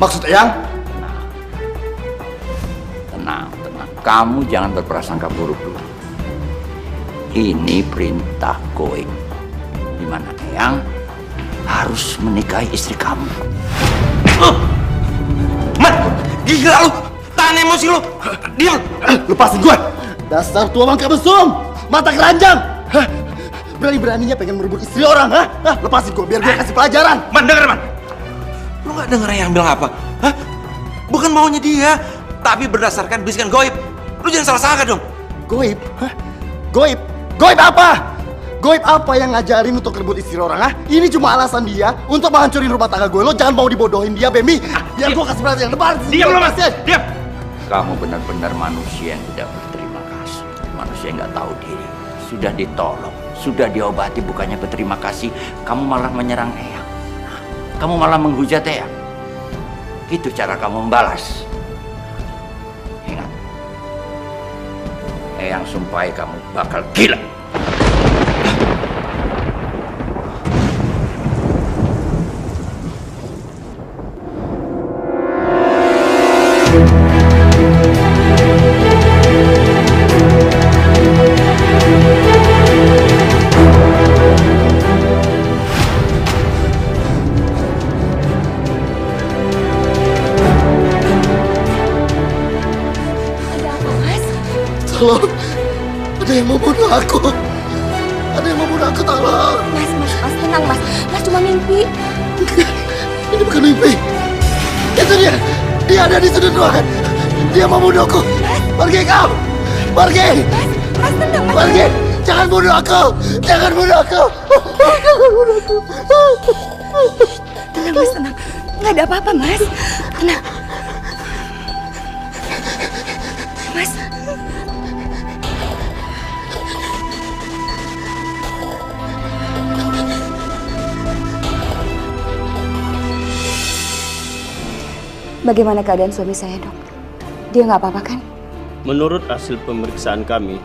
M: Maksud Eyang?
A: Tenang. Kamu jangan berprasangka buruk dulu. Ini perintah goib, di mana Eyang harus menikahi istri kamu.
F: Mat, gila lu! Tahan emosi lu! Diam!
M: Lepasin gue! Dasar tua bangka mesum! Mata keranjang! Berani-beraninya pengen merebut istri orang, ha? Lepasin gue, biar gue kasih pelajaran!
F: Man, denger, Man! Lu gak denger yang bilang apa? Hah? Bukan maunya dia, tapi berdasarkan bisikan goib. Lu jangan salah-salah dong.
M: Goib? Hah? Goib? Goib apa? Goib apa yang ngajarin untuk rebut istri orang, ha? Ini cuma alasan dia untuk menghancurin rumah tangga gue. Lo jangan mau dibodohin dia, Bemi. Biar gue kasih pelajaran. Lepas!
F: Diam lu, Mas! Diam!
A: Kamu benar-benar manusia yang tidak berterima kasih. Manusia yang nggak tahu diri. Sudah ditolong, sudah diobati, bukannya berterima kasih, kamu malah menyerang Eyang. Kamu malah menghujat Eyang. Itu cara kamu membalas. Ingat, Eyang sumpahi kamu bakal gila.
M: Tolong, ada yang mau bunuh aku. Ada yang mau bunuh aku, tolong.
C: Mas, tenang mas. Mas cuma mimpi.
M: Ini bukan mimpi. Itu dia. Dia ada di sudut ruangan. Dia mau bunuhku. Pergi kau. Pergi.
C: Mas tenang mas.
M: Pergi. Jangan bunuh aku. Jangan bunuh aku. Jangan bunuh aku.
C: Tenang mas, tenang. Nggak ada apa-apa mas. Tenang. Mas. Bagaimana keadaan suami saya, Dok? Dia nggak apa-apa kan?
L: Menurut hasil pemeriksaan kami,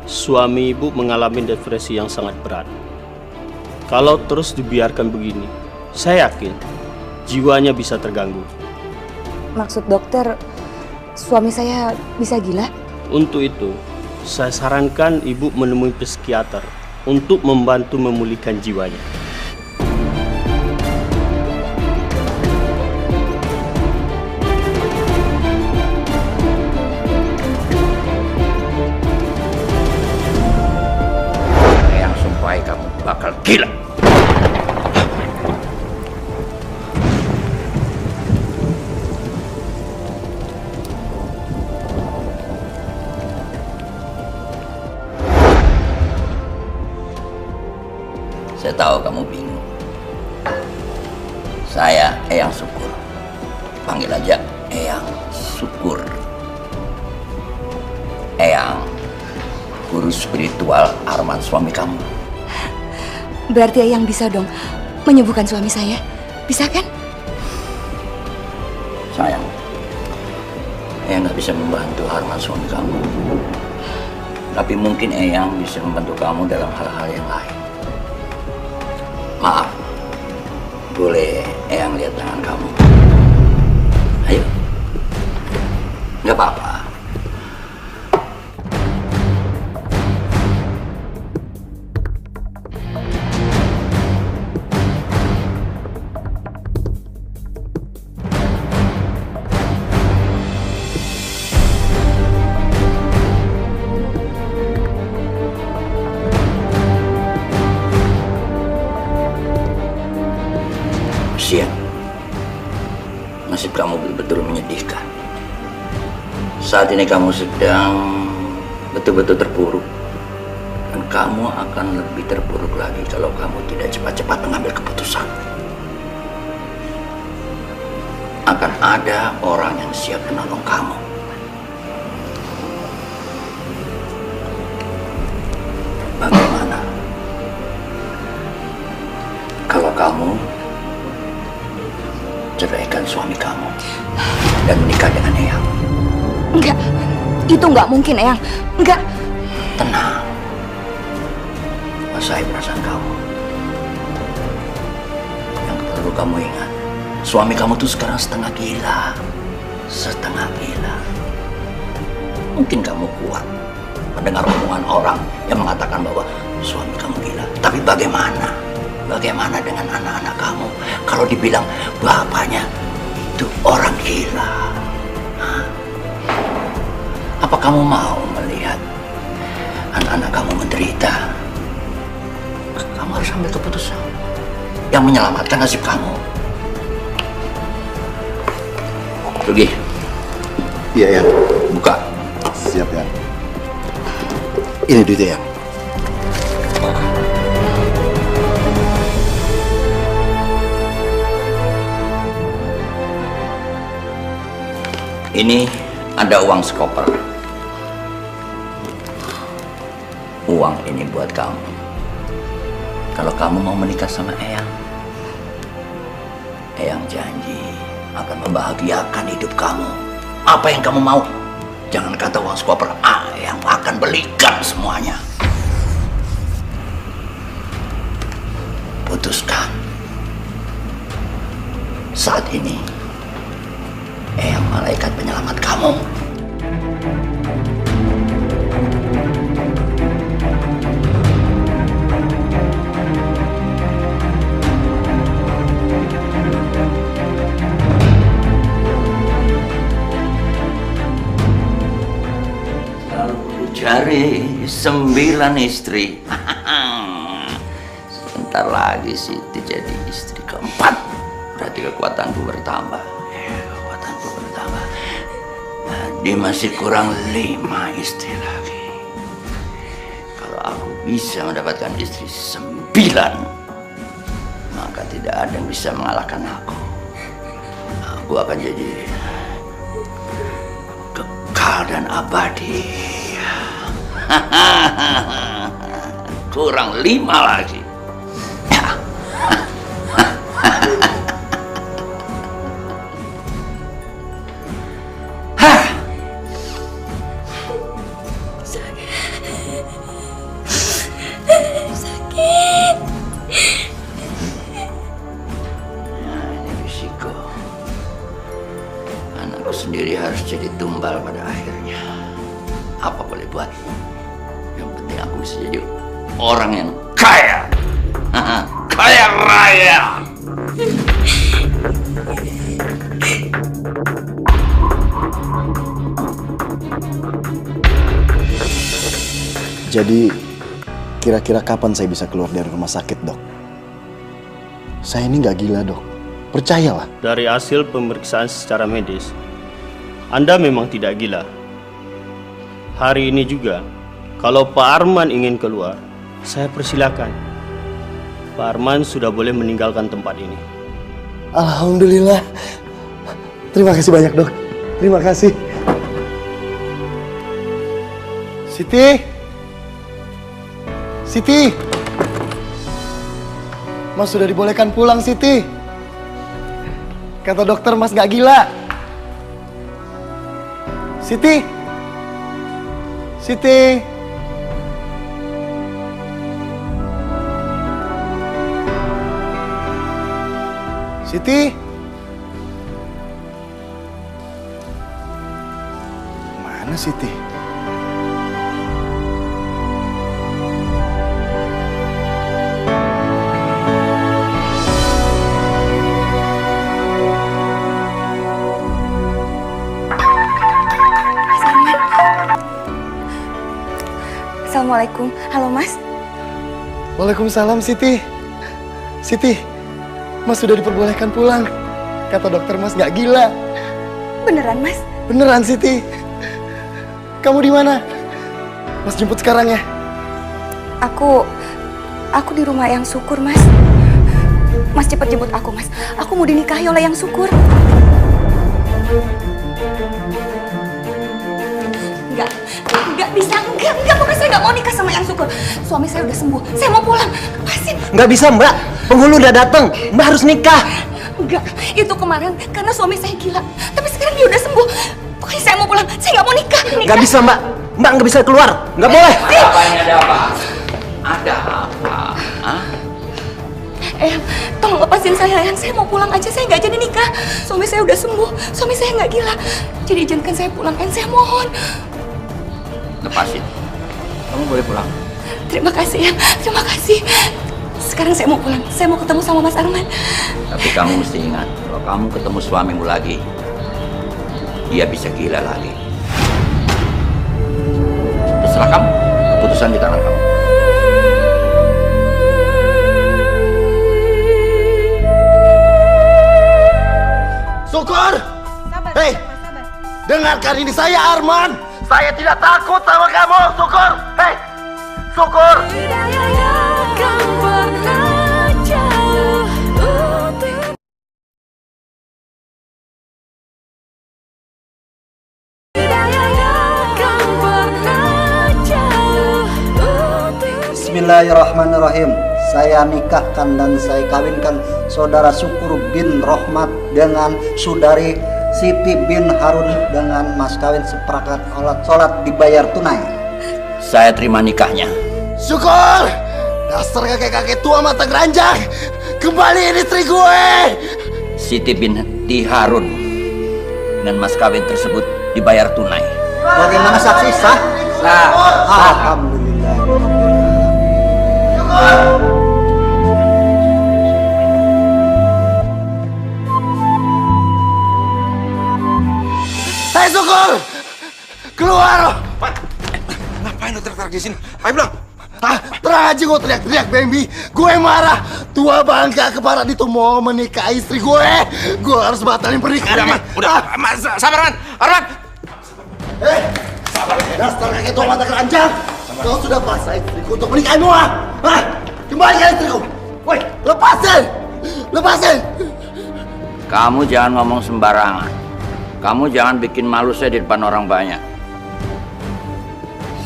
L: suami ibu mengalami depresi yang sangat berat. Kalau terus dibiarkan begini, saya yakin jiwanya bisa terganggu.
C: Maksud dokter, suami saya bisa gila?
L: Untuk itu, saya sarankan ibu menemui psikiater untuk membantu memulihkan jiwanya.
A: Bakal gila. Saya tahu kamu bingung. Saya Eyang Syukur. Panggil aja Eyang Syukur. Eyang, guru spiritual Arman, suami kamu.
C: Berarti Eyang bisa dong menyembuhkan suami saya. Bisa kan?
A: Sayang, Eyang nggak bisa membantu Arman suami kamu. Tapi mungkin Eyang bisa membantu kamu dalam hal-hal yang lain. Maaf, boleh Eyang lihat tangan kamu? Ayo. Nggak apa-apa. Siap. Nasib kamu betul-betul menyedihkan. Saat ini kamu sedang betul-betul terpuruk. Dan kamu akan lebih terpuruk lagi kalau kamu tidak cepat-cepat mengambil keputusan. Akan ada orang yang siap menolong kamu. Bagaimana kalau kamu ceraikan suami kamu dan menikah dengan Eyang?
C: Enggak, itu nggak mungkin, Eyang. Enggak.
A: Tenang. Kuasai perasaan kamu. Yang perlu kamu ingat, Suami kamu tuh sekarang setengah gila. Setengah gila. Mungkin kamu kuat mendengar omongan orang yang mengatakan bahwa suami kamu gila. Tapi bagaimana? Bagaimana dengan anak-anak kamu kalau dibilang bapaknya itu orang gila? Hah? Apa kamu mau melihat anak-anak kamu menderita? Kamu harus ambil keputusan yang menyelamatkan nasib kamu. Pergi.
M: Iya, ya.
A: Buka.
M: Siap, ya. Ini duitnya, ya.
A: Ini ada uang sekoper. Uang ini buat kamu. Kalau kamu mau menikah sama Eyang, Eyang janji akan membahagiakan hidup kamu. Apa yang kamu mau? Jangan kata uang sekoper. Eyang akan belikan semuanya. Putuskan. Saat ini Eyang malaikat penyelamat kamu. Cari 9 istri. Sebentar lagi Siti jadi istri keempat. Berarti kekuatanku bertambah. Kekuatanku bertambah. Dia masih kurang 5 istri lagi. Kalau aku bisa mendapatkan istri 9, maka tidak ada yang bisa mengalahkan aku. Aku akan jadi kekal dan abadi. Kurang 5 lagi.
J: Sakit.
A: Ini risiko. Anakku sendiri harus jadi tumbal pada akhirnya. Apa boleh buat? Yang penting aku bisa jadi orang yang kaya. Kaya raya.
M: Jadi, kira-kira kapan saya bisa keluar dari rumah sakit, Dok? Saya ini nggak gila, Dok. Percayalah.
L: Dari hasil pemeriksaan secara medis, Anda memang tidak gila. Hari ini juga, kalau Pak Arman ingin keluar, saya persilakan. Pak Arman sudah boleh meninggalkan tempat ini.
M: Alhamdulillah. Terima kasih banyak, Dok. Terima kasih. Siti. Siti. Mas sudah dibolehkan pulang, Siti. Kata dokter Mas gak gila. Siti. Siti. Siti. Mana Siti?
C: Assalamualaikum. Halo, Mas.
M: Waalaikumsalam, Siti. Siti, Mas sudah diperbolehkan pulang. Kata dokter Mas gak gila.
C: Beneran, Mas?
M: Beneran, Siti. Kamu di mana? Mas jemput sekarang ya.
C: Aku di rumah Yang Syukur, Mas. Mas cepet jemput aku, Mas. Aku mau dinikahi oleh Yang Syukur. Enggak bisa, enggak, pokoknya saya enggak mau nikah sama Yang Syukur. Suami saya udah sembuh, saya mau pulang. Lepasin.
N: Nggak bisa, Mbak. Penghulu udah datang. Mbak harus nikah.
C: Enggak, itu kemarin karena suami saya gila. Tapi sekarang dia udah sembuh. Pokoknya saya mau pulang, saya nggak mau nikah.
N: Nggak bisa, Mbak. Mbak nggak bisa keluar. Nggak boleh.
A: Ada apa ini? Ada apa? Ada apa? Hah?
C: Tolong lepasin saya mau pulang aja, saya nggak jadi nikah. Suami saya udah sembuh, suami saya nggak gila. Jadi izinkan saya pulang, saya mohon.
A: Lepasin. Kamu boleh pulang.
C: Terima kasih, terima kasih. Sekarang saya mau pulang, saya mau ketemu sama Mas Arman.
A: Tapi kamu mesti ingat, kalau kamu ketemu suamimu lagi, dia bisa gila lagi. Terserah kamu, keputusan di tangan kamu.
D: Syukur! Hei, dengarkan ini, saya Arman. Saya tidak takut sama kamu, Syukur. Hei, Syukur!
O: Bismillahirrahmanirrahim. Saya nikahkan dan saya kawinkan saudara Syukur bin Rohmat dengan saudari Siti bin Harun dengan mas kawin seperangkat alat sholat dibayar tunai.
A: Saya terima nikahnya.
D: Syukur! Dasar kakek-kakek tua mata keranjang. Kembaliin istri gue.
A: Siti bin Harun dengan mas kawin tersebut dibayar tunai.
O: Bagaimana saksi sah?
A: Sah.
O: Alhamdulillah.
D: Hei Syukur! Keluar!
F: Ngapain lo teriak di sini? Ayo bilang.
D: Terang aja gue teriak-teriak, Bambi. Gue marah. Tua bangka keparat itu mau menikahi istri gue. Gue harus batalin pernikahan.
F: Udah, sabar, Man. Arman.
D: Sabar. Dasar kakek tua mata keranjang. Kau sudah paksa istriku untuk menikahimu, Kembalikan istriku. Woi, lepasin. Lepasin.
A: Kamu jangan ngomong sembarangan. Kamu jangan bikin malu saya di depan orang banyak.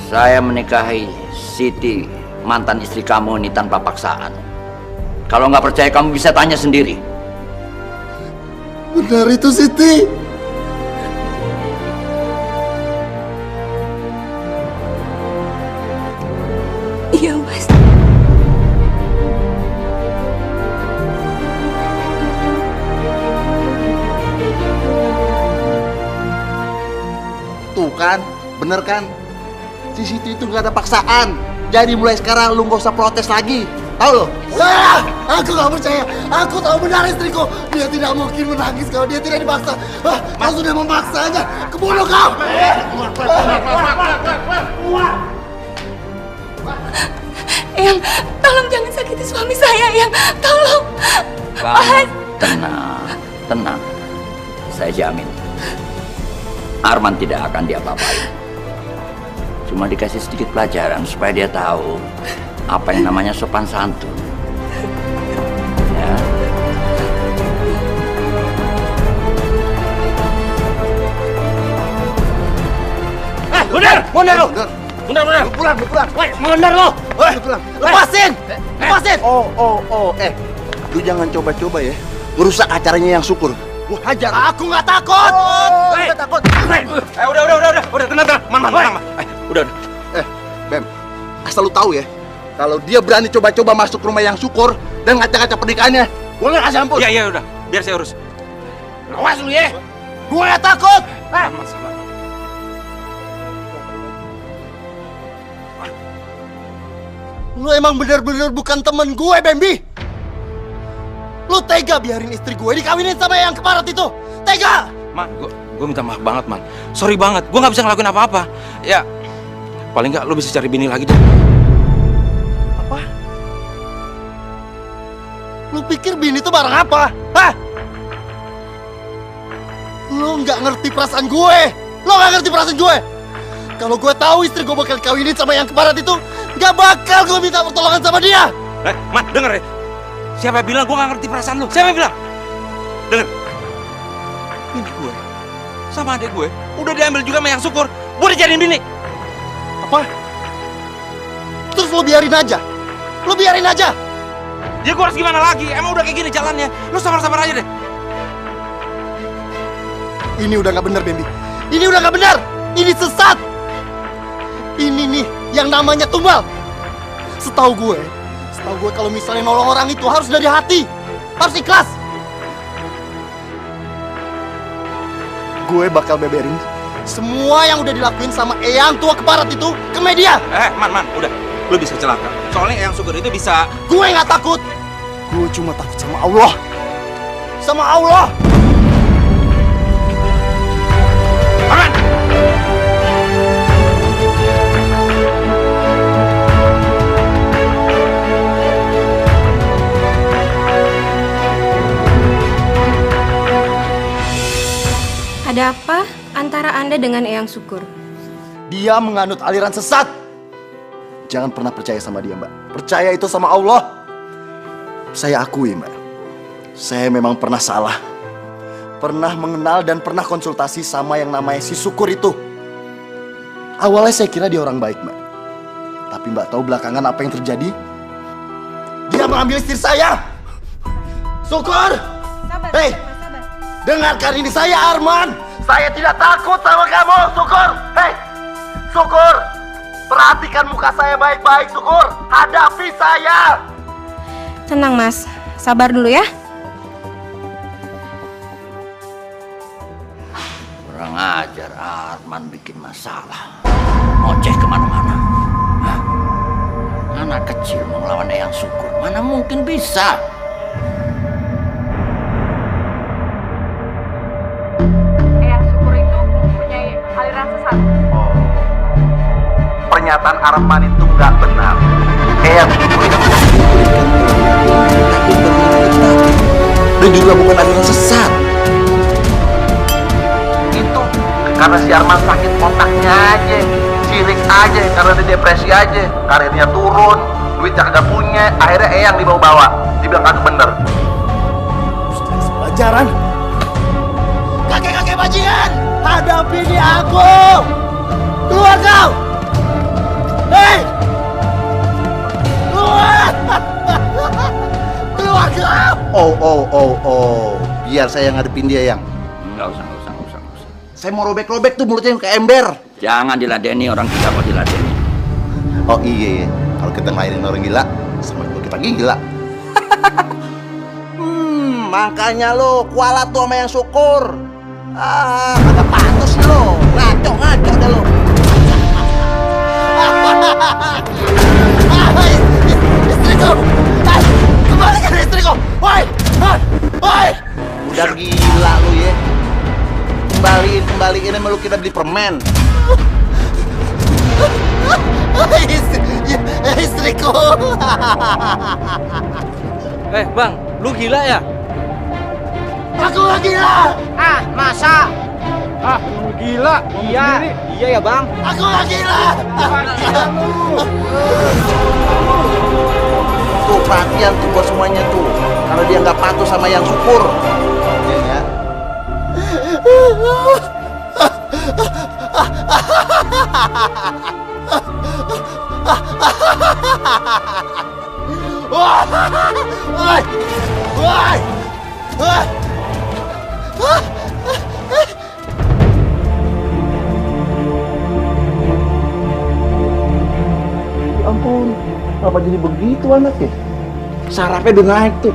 A: Saya menikahi Siti, mantan istri kamu ini tanpa paksaan. Kalau nggak percaya kamu bisa tanya sendiri.
D: Benar itu, Siti.
C: Iya, Mas.
D: Tuh kan, bener kan? Si Siti itu nggak ada paksaan. Jadi mulai sekarang lu nggak usah protes lagi. Tahu lo? Aku nggak percaya. Aku tahu benar istriku. Dia tidak mungkin menangis kalau dia tidak dipaksa. Kau sudah memaksanya. Kebunuh kau!
C: Eyang, tolong jangan sakiti suami saya, Eyang. Tolong.
A: Kamu tenang. Saya jamin Arman tidak akan diapa-apain. Cuma dikasih sedikit pelajaran supaya dia tahu apa yang namanya sopan santun. Ya.
D: Mundur lo! Pulang.
N: Woi, mundur lo!
D: Lepasin! Lu jangan coba-coba ya merusak acaranya yang Syukur. Gua hajar. Aku nggak takut. Nggak takut.
F: Udah, tenang. Man. Udah.
D: Bem, asal lu tahu ya, kalau dia berani coba-coba masuk rumah yang Syukur dan ngaca-ngaca pernikahannya, gua nggak kasih ampun.
F: Iya, udah. Biar saya urus.
D: Awas lu ya. Gua nggak takut. Lu emang bener-bener bukan temen gue, Bambi. Lu tega biarin istri gue dikawinin sama yang keparat itu. Tega!
G: Man, gue minta maaf banget, Man. Sorry banget, gue nggak bisa ngelakuin apa-apa. Ya, paling nggak lu bisa cari bini lagi deh.
D: Apa? Lu pikir bini itu barang apa? Hah? Lu nggak ngerti perasaan gue. Kalau gue tahu istri gue bakal kawinin sama yang keparat itu, nggak bakal gue minta pertolongan sama dia.
F: Man, denger ya. Siapa bilang gue nggak ngerti perasaan lu? Siapa bilang? Denger. Bini gue sama adik gue udah diambil juga sama yang Syukur. Gue udah jadiin bini.
D: Apa? Terus lo biarin aja?
F: Ya gue harus gimana lagi? Emang udah kayak gini jalannya. Lu sabar-sabar aja deh.
D: Ini udah nggak benar, Bambi. Ini udah nggak benar. Ini sesat. Ini nih yang namanya tumbal. Setahu gue kalau misalnya nolong orang itu harus dari hati.
M: Harus ikhlas. Gue bakal beberin semua yang udah dilakuin sama Eyang tua keparat itu ke media.
G: Man, udah. Lu bisa celaka. Soalnya Eyang Syukur itu bisa...
M: Gue nggak takut. Gue cuma takut sama Allah. Sama Allah.
P: Ada apa antara Anda dengan Eyang Syukur?
M: Dia menganut aliran sesat. Jangan pernah percaya sama dia, Mbak. Percaya itu sama Allah. Saya akui, Mbak. Saya memang pernah salah. Pernah mengenal dan pernah konsultasi sama yang namanya si Syukur itu. Awalnya saya kira dia orang baik, Mbak. Tapi Mbak tahu belakangan apa yang terjadi? Dia mengambil istri saya. Syukur! Hei! Dengarkan ini, saya Arman. Saya tidak takut sama kamu, Syukur. Hei, Syukur. Perhatikan muka saya baik-baik, Syukur. Hadapi saya.
P: Tenang Mas, sabar dulu ya.
A: Kurang ajar Arman bikin masalah. Ngoceh kemana-mana. Hah? Anak kecil mau melawan Eyang Syukur, mana mungkin bisa?
D: Pernyataan Arman itu nggak benar. Eyang Syukur itu
M: dan juga bukan aliran sesat.
D: Itu karena si Arman sakit otaknya aja, sirik aja, karena dia depresi aja, karirnya turun, duitnya kagak punya, akhirnya Eyang dibawa-bawa, dibilang kagak bener.
M: Pelajaran. Kakek-kakek bajingan, hadapi dia aku. Keluar kau. Hei! Keluar! Keluar kau!
D: Oh. Biar saya ngadepin dia, Yang.
A: Nggak usah.
D: Saya mau robek-robek tuh mulutnya kayak ember.
A: Jangan diladeni, orang gila kok diladeni.
D: Oh iya. Kalau kita ngelahirin orang gila, sama kita gila. Makanya lo kualat tuh sama Yang Syukur. Agak pantas lo. Ngaco dah lo.
M: Istriku! Kembalikan istriku! Woi!
D: Udah gila lu ya. Kembaliin sama lu kita beli permen.
M: Istriku!
N: Bang, lu gila ya?
M: Aku gak gila!
H: Masa?
N: Lu gila? Iya ya bang.
M: Aku gak gila!
D: Tuh perhatian tuh buat semuanya tuh. Karena dia nggak patuh sama Yang Syukur. Iya ya. Ya ampun, kenapa jadi begitu anaknya? Sarafnya udah naik tuh.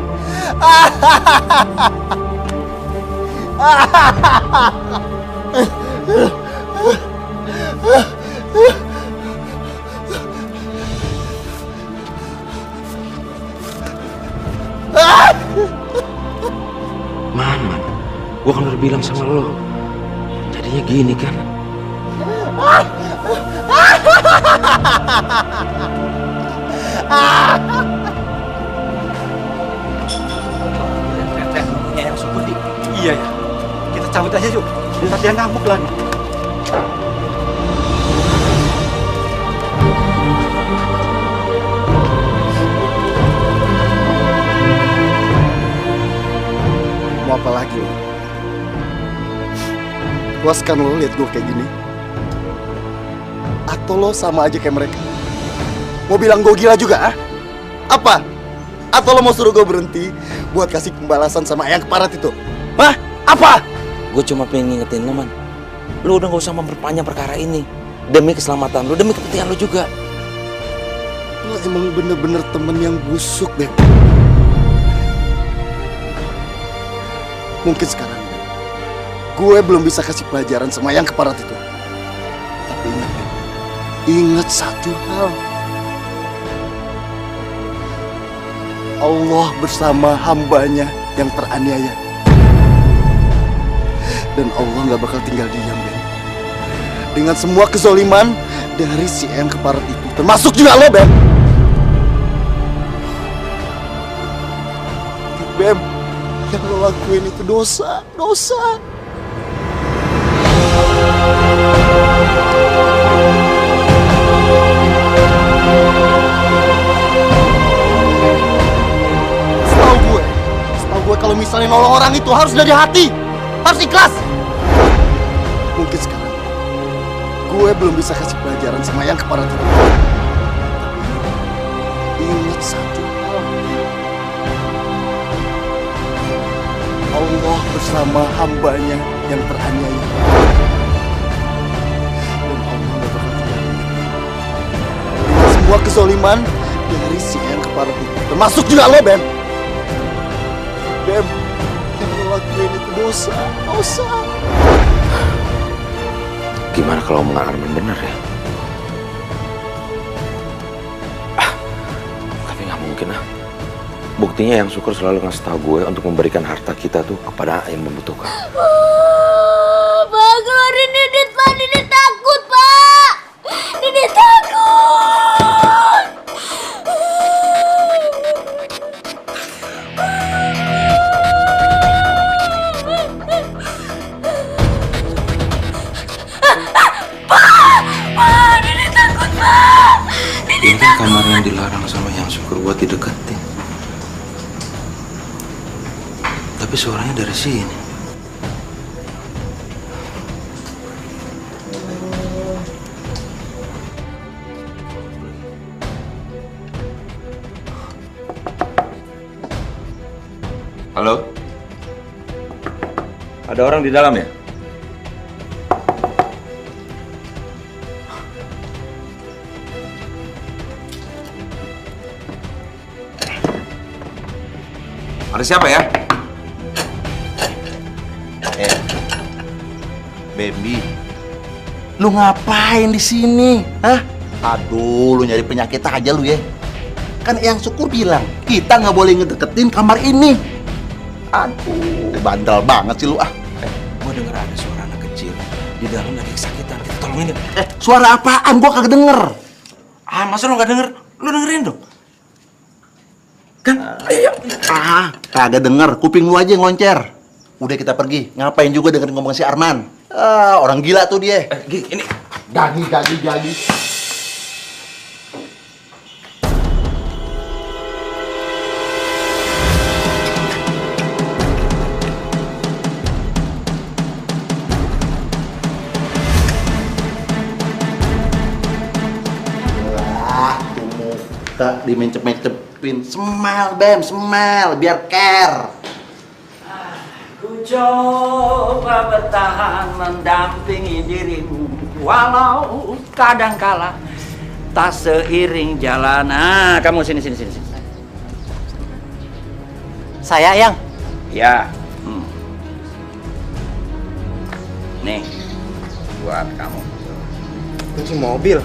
G: Man, gua kan udah bilang sama lo, jadinya gini kan.
E: Eyang Syukur di. Iya ya. Kita cabut aja yuk. Ntar dia ngamuk lagi.
M: Mau apa lagi lo? Puas kan lo liat gue kayak gini? Atau lo sama aja kayak mereka? Mau bilang gue gila juga, ah? Apa? Atau lo mau suruh gue berhenti buat kasih pembalasan sama Eyang Keparat itu? Hah? Apa?
G: Gue cuma pengen ngingetin lo, Man. Lo udah gak usah memperpanjang perkara ini. Demi keselamatan lo, demi kepentingan lo juga.
M: Lo emang bener-bener temen yang busuk, Beb. Mungkin sekarang gue belum bisa kasih pelajaran sama yang keparat itu. Tapi ingat, Ben. Ingat satu hal. Allah bersama hambanya yang teraniaya. Dan Allah gak bakal tinggal diam, Ben. Dengan semua kezoliman dari si yang keparat itu. Termasuk juga lo, Ben. Bem, yang lo lakuin itu dosa. Setahu gue kalau misalnya nolong orang itu harus dari hati, harus ikhlas. Mungkin sekarang gue belum bisa kasih pelajaran sama yang keparat itu. Ingat satu hal. Allah bersama hambanya yang teraniaya. Dan Allah gak bakal tinggal diam. Dengan semua kezoliman dari si yang keparat itu. Termasuk juga lo, Bem. Bem, yang lo lakuin itu dosa.
G: Gimana kalau omongan Arman benar ya? Tapi nggak mungkin lah. Buktinya yang Syukur selalu ngasih tahu gue untuk memberikan harta kita tuh kepada yang membutuhkan.
J: Pak, keluarin Didit, Pak. Didit takut, Pak. Didit takut. Pak, Didit takut, Pak.
G: Ini kan kamar yang dilarang sama yang Syukur buat dideketin. Tapi suaranya dari sini. Halo? Ada orang di dalam ya? Ada siapa ya?
D: Baby, lu ngapain di sini? Hah? Aduh, lu nyari penyakit aja lu ya. Kan yang Syukur bilang kita nggak boleh ngedeketin kamar ini. Aduh, bandel banget sih lu ah.
G: Gua denger ada suara anak kecil di dalam lagi kesakitan. Kita tolongin ya.
D: Suara apaan? Gua kagak denger.
G: Ah, masa lu nggak denger? Lu dengerin dong.
D: Kagak denger. Kuping lu aja yang ngoncer. Udah kita pergi. Ngapain juga dengerin ngomong si Arman? Orang gila tuh dia.
G: Ini.
D: Gagi. Tuh muka dimencep-mencepin. Smile, Bem, smile. Biar care.
A: Ku coba bertahan mendampingi dirimu, walau kadangkala tak seiring jalan. Ah, kamu sini.
H: Saya, Yang.
A: Ya. Nih, buat kamu.
F: Kunci mobil.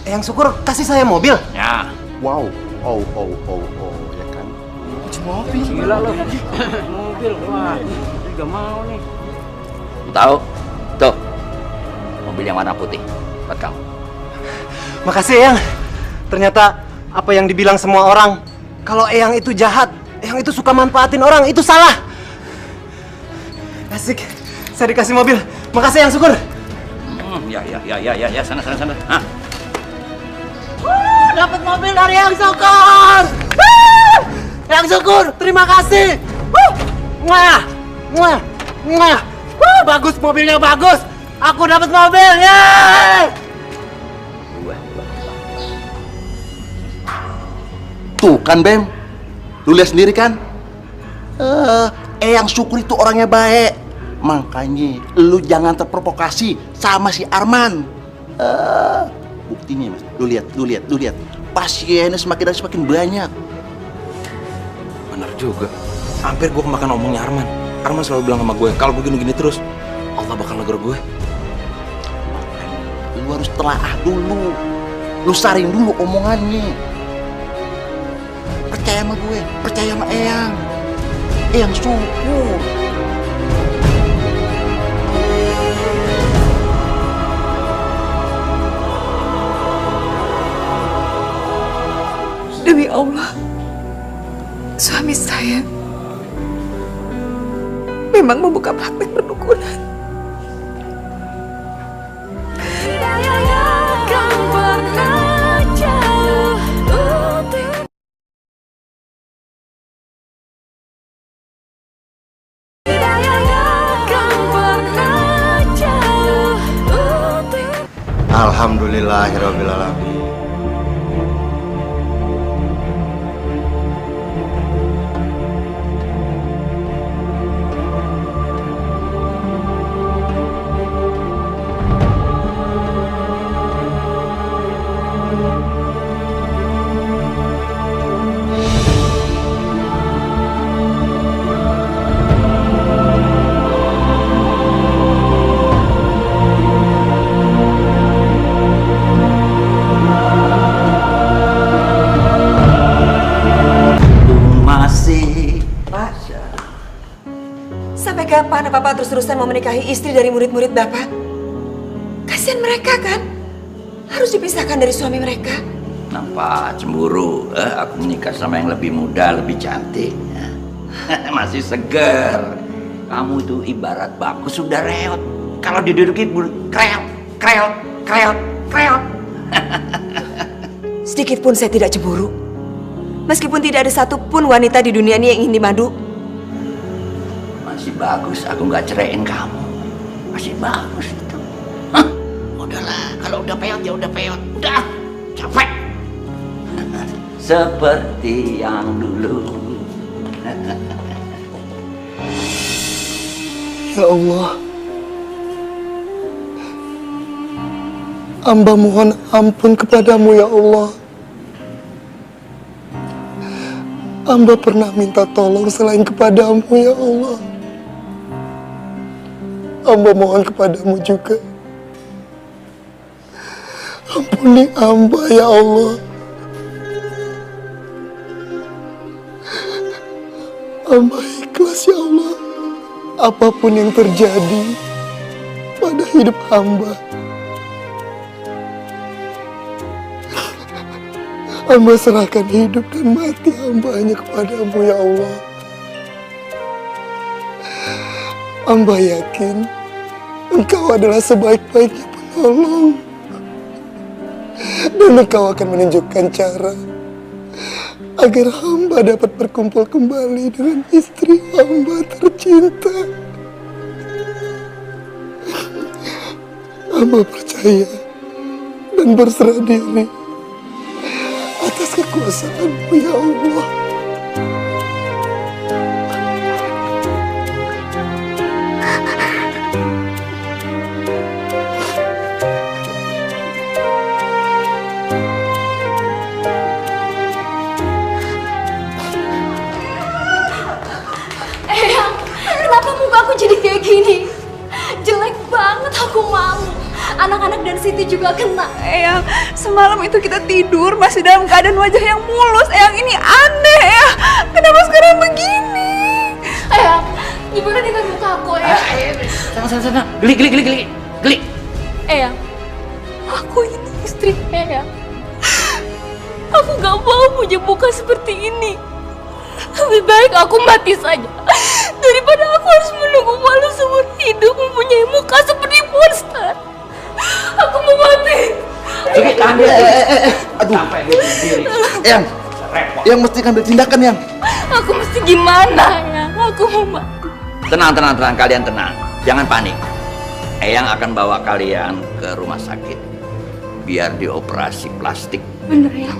F: Yang Syukur kasih saya mobil.
A: Ya.
D: Wow. Oh, ya kan.
F: Kunci mobil.
A: Gila lo. Mobil, wah. Juga mau nih. Tahu? Tuh. Mobil yang warna putih buat kamu.
F: Makasih, Yang. Ternyata apa yang dibilang semua orang, kalau Eyang itu jahat, Eyang itu suka manfaatin orang, itu salah. Asik. Saya dikasih mobil. Makasih, Yang Syukur.
A: Ya, sana. Hah.
F: Dapat mobil dari Yang Syukur. Yang Syukur, terima kasih. Bagus, mobilnya bagus. Aku dapat mobil, yeay.
D: Tuh kan, Bem. Lu lihat sendiri kan? Yang Syukur itu orangnya baik. Makanya lu jangan terprovokasi sama si Arman. Buktinya, Mas. Lu lihat. Pasiennya semakin banyak.
G: Benar juga. hampir gue kemakan omongnya Arman. Arman selalu bilang sama gue, kalau gue gini-gini terus, Allah bakal negur gue.
A: Lu harus telaah dulu. Lu saring dulu omongannya. Percaya sama gue, percaya sama Eyang. Eyang syukur.
C: Demi Allah, suami saya memang membuka praktek perdukunan.
O: Alhamdulillahirabbil alamin.
C: Sampai kapan Bapak terus-terusan mau menikahi istri dari murid-murid Bapak? Kasihan mereka kan? Harus dipisahkan dari suami mereka.
A: Kenapa cemburu? Aku menikah sama yang lebih muda, lebih cantik. Masih seger. Kamu itu ibarat bagus sudah reot. Kalau didudukin kreot, kreot, kreot, kreot.
C: Sedikit pun saya tidak cemburu. Meskipun tidak ada satupun wanita di dunia ini yang ingin dimadu.
A: Masih bagus aku nggak ceraiin kamu. Masih bagus itu. Hah? Udahlah, kalau udah peot ya udah peot. Udah, capek. Seperti yang dulu.
M: Ya Allah, hamba mohon ampun kepadamu ya Allah. Hamba pernah minta tolong selain kepadamu ya Allah. Hamba mohon kepadamu juga. Ampuni hamba ya Allah. Hamba ikhlas ya Allah. Apapun yang terjadi pada hidup hamba, hamba serahkan hidup dan mati hamba hanya kepadamu ya Allah. Hamba yakin Engkau adalah sebaik-baiknya penolong, dan Engkau akan menunjukkan cara agar hamba dapat berkumpul kembali dengan istri hamba tercinta. Hamba percaya dan berserah diri atas kekuasaan-Mu ya Allah.
B: Kenapa muka aku jadi kayak gini? Jelek banget, aku malu. Anak-anak dan Siti juga kena.
C: Eyang, semalam itu kita tidur masih dalam keadaan wajah yang mulus. Eyang, ini aneh ya. Kenapa sekarang begini?
B: Eyang, gimana dengan muka aku, Eyang?
A: Sana. Geli.
B: Eyang, aku ini istri Eyang. Aku gak mau punya muka seperti ini. Lebih baik aku mati saja daripada aku harus menunggu malu seumur hidup mempunyai muka seperti monster. Aku mau mati.
A: Oke, ambil.
M: Aduh. Yang mesti ambil tindakan, Yang.
B: Aku mesti gimana, ya? Aku mau mati.
A: Tenang, kalian tenang. Jangan panik. Eyang akan bawa kalian ke rumah sakit biar dioperasi plastik.
B: Bener ya?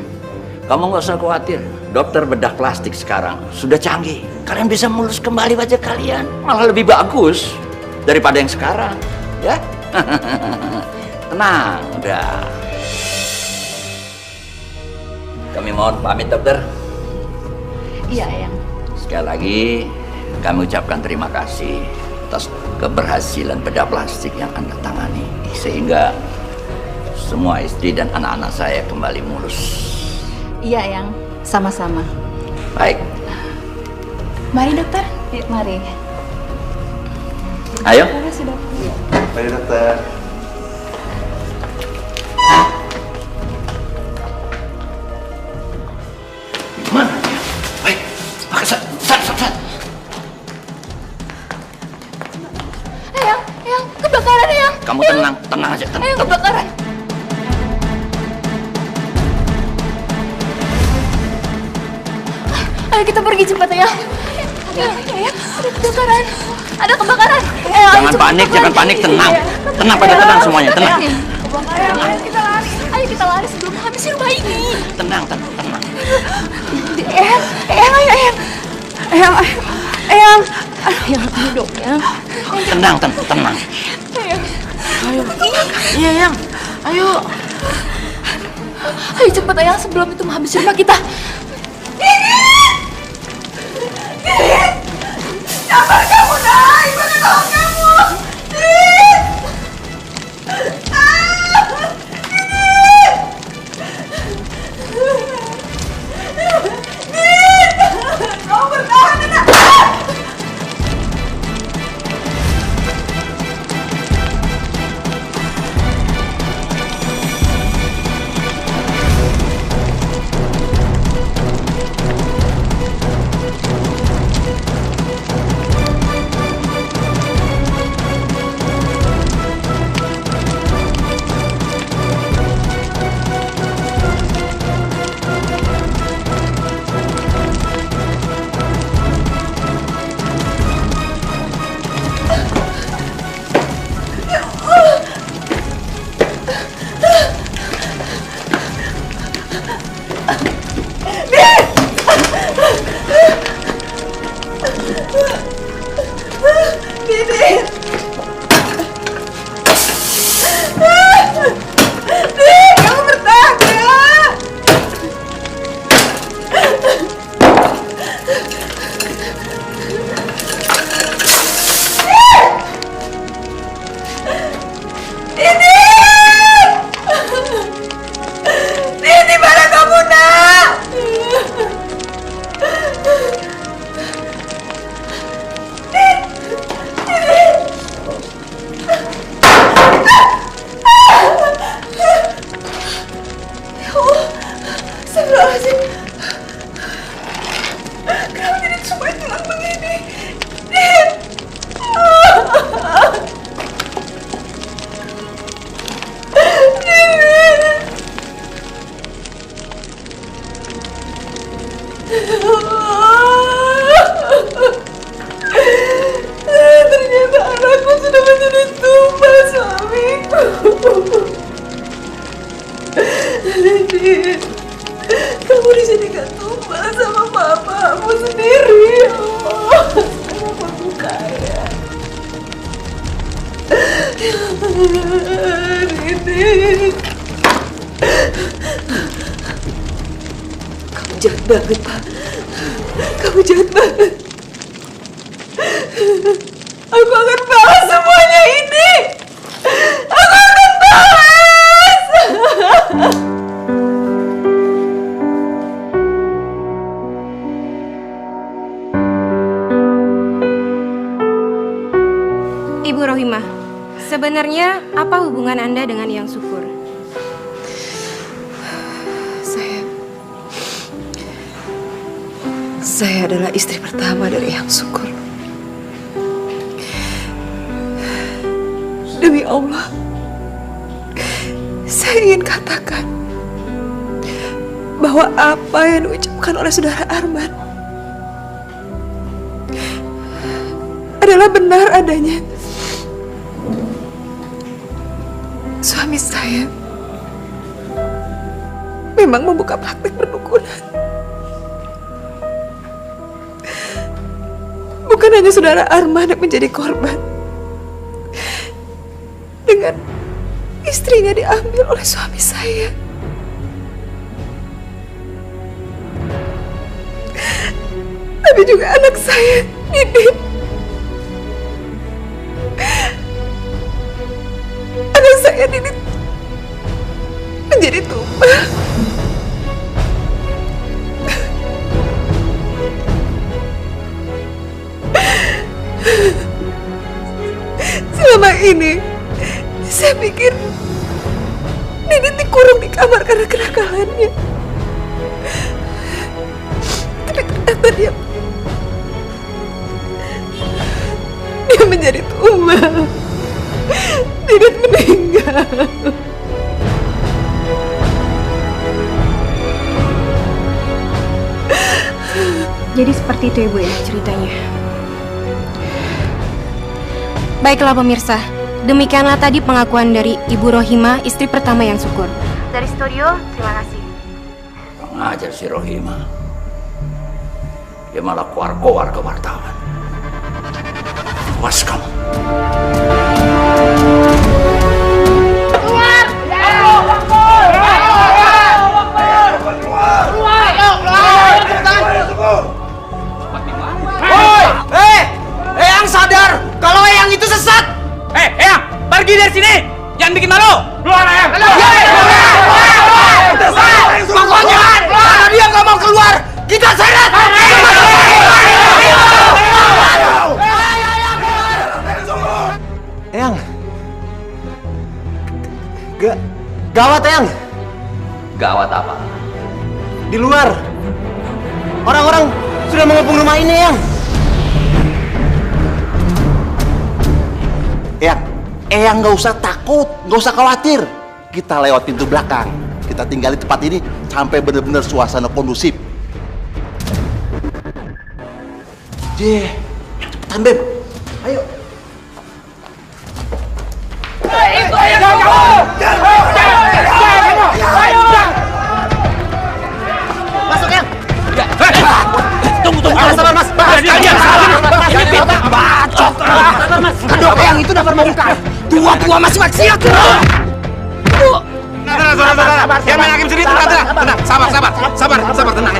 A: Kamu nggak usah khawatir. Dokter bedah plastik sekarang sudah canggih. Kalian bisa mulus kembali wajah kalian. Malah lebih bagus daripada yang sekarang. Ya? Tenang, udah. Kami mohon pamit, dokter.
B: Iya, Eyang.
A: Sekali lagi, kami ucapkan terima kasih atas keberhasilan bedah plastik yang Anda tangani, sehingga semua istri dan anak-anak saya kembali mulus.
K: Iya, Yang. Sama-sama.
A: Baik.
K: Mari, dokter. Yuk, mari.
A: Ayo.
K: Terima kasih, dokter.
D: Mari, dokter.
A: Mana dia? Baik. Sat.
B: Yang kebakaran, Yang.
A: Kamu tenang aja, tenang.
B: Yang kebakaran. Ayo kita pergi cepat, ya. Ada kebakaran. Ada kebakaran.
A: Jangan panik, tenang. Tenang, pada tenang semuanya, tenang.
B: Ayo kita lari sebelum habis rumah ini.
A: Tenang.
B: Eyang, ayo dong, Yang.
A: Tenang.
B: Iya, Yang. Ayo cepat, Eyang, sebelum itu menghabisi rumah kita.
J: Sabar kamu, Nay. Mana tolong kamu? Kamu bertahan, Nak. Ternyata anakku sudah menjadi tumbal, suamiku. Din, kamu di sini gak tumbal sama mamamu sendiri, ya Allah. Kenapa aku kaya? Din, kamu jahat banget, Pak. Kamu jahat banget. Aku akan balas semuanya ini. Aku akan balas.
P: Ibu Rohimah, sebenarnya apa hubungan Anda dengan Yang Syukur?
C: Saya adalah istri pertama dari Yang Syukur. Demi Allah, saya ingin katakan bahwa apa yang diucapkan oleh saudara Arman adalah benar adanya. Suami saya memang membuka praktik perdukunan. Bukan hanya saudara Arman yang menjadi korban. Dengan istrinya diambil oleh suami saya. Tapi juga anak saya
J: ini anak saya ini menjadi tumbal. Selama ini saya pikir Didit dikurung di kamar karena kenakalannya. Tapi ternyata dia menjadi tumbal. Didit meninggal.
P: Jadi seperti itu ya Bu ya ceritanya. Baiklah pemirsa, demikianlah tadi pengakuan dari Ibu Rohimah, istri pertama yang syukur. Dari studio, terima kasih.
A: Pengajar si Rohimah. Dia malah keluar-keluar ke wartawan. Awas kamu.
J: Keluar!
Q: Eyang sadar kalau Eyang itu sesat. Eyang, pergi dari sini. Jangan bikin malu. Keluar, Eyang. Pokoknya kalau dia nggak mau keluar, kita seret.
M: Eyang. Gawat, Eyang.
A: Gawat apa?
M: Di luar. Orang-orang sudah mengepung rumah ini, Eyang.
D: Eyang nggak usah takut, nggak usah khawatir. Kita lewat pintu belakang. Kita tinggal di tempat ini sampai benar-benar suasana kondusif. Cepetan Beb. Ayo.
J: Itu Eyang kamu.
Q: Masuk Eyang.
J: Tunggu.
Q: Sabar Mas. Ini beta bacot. Kedok Eyang itu dapat membongkar. Tua-tua masih maksiat.
F: Sabar. Yang main hakim sendiri tenang. Sabar, tenang.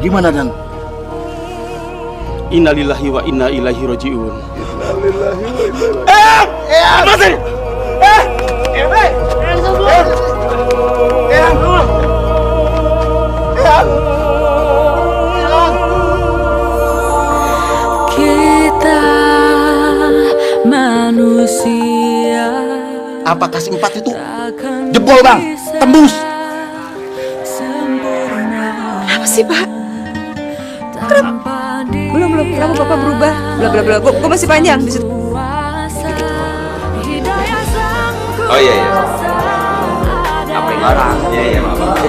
D: Gimana Dan?
L: Innalillahi wa inna ilaihi rajiun.
J: Lepasin!
B: Kita manusia.
D: Apakah si empat itu jebol Bang? Tembus?
C: Apa sih Pak? Kenapa? Belum. Kenapa Bapak berubah? Bla. Gue masih panjang di situ.
G: Oh iya. Apa yang larang? Iya, maaf.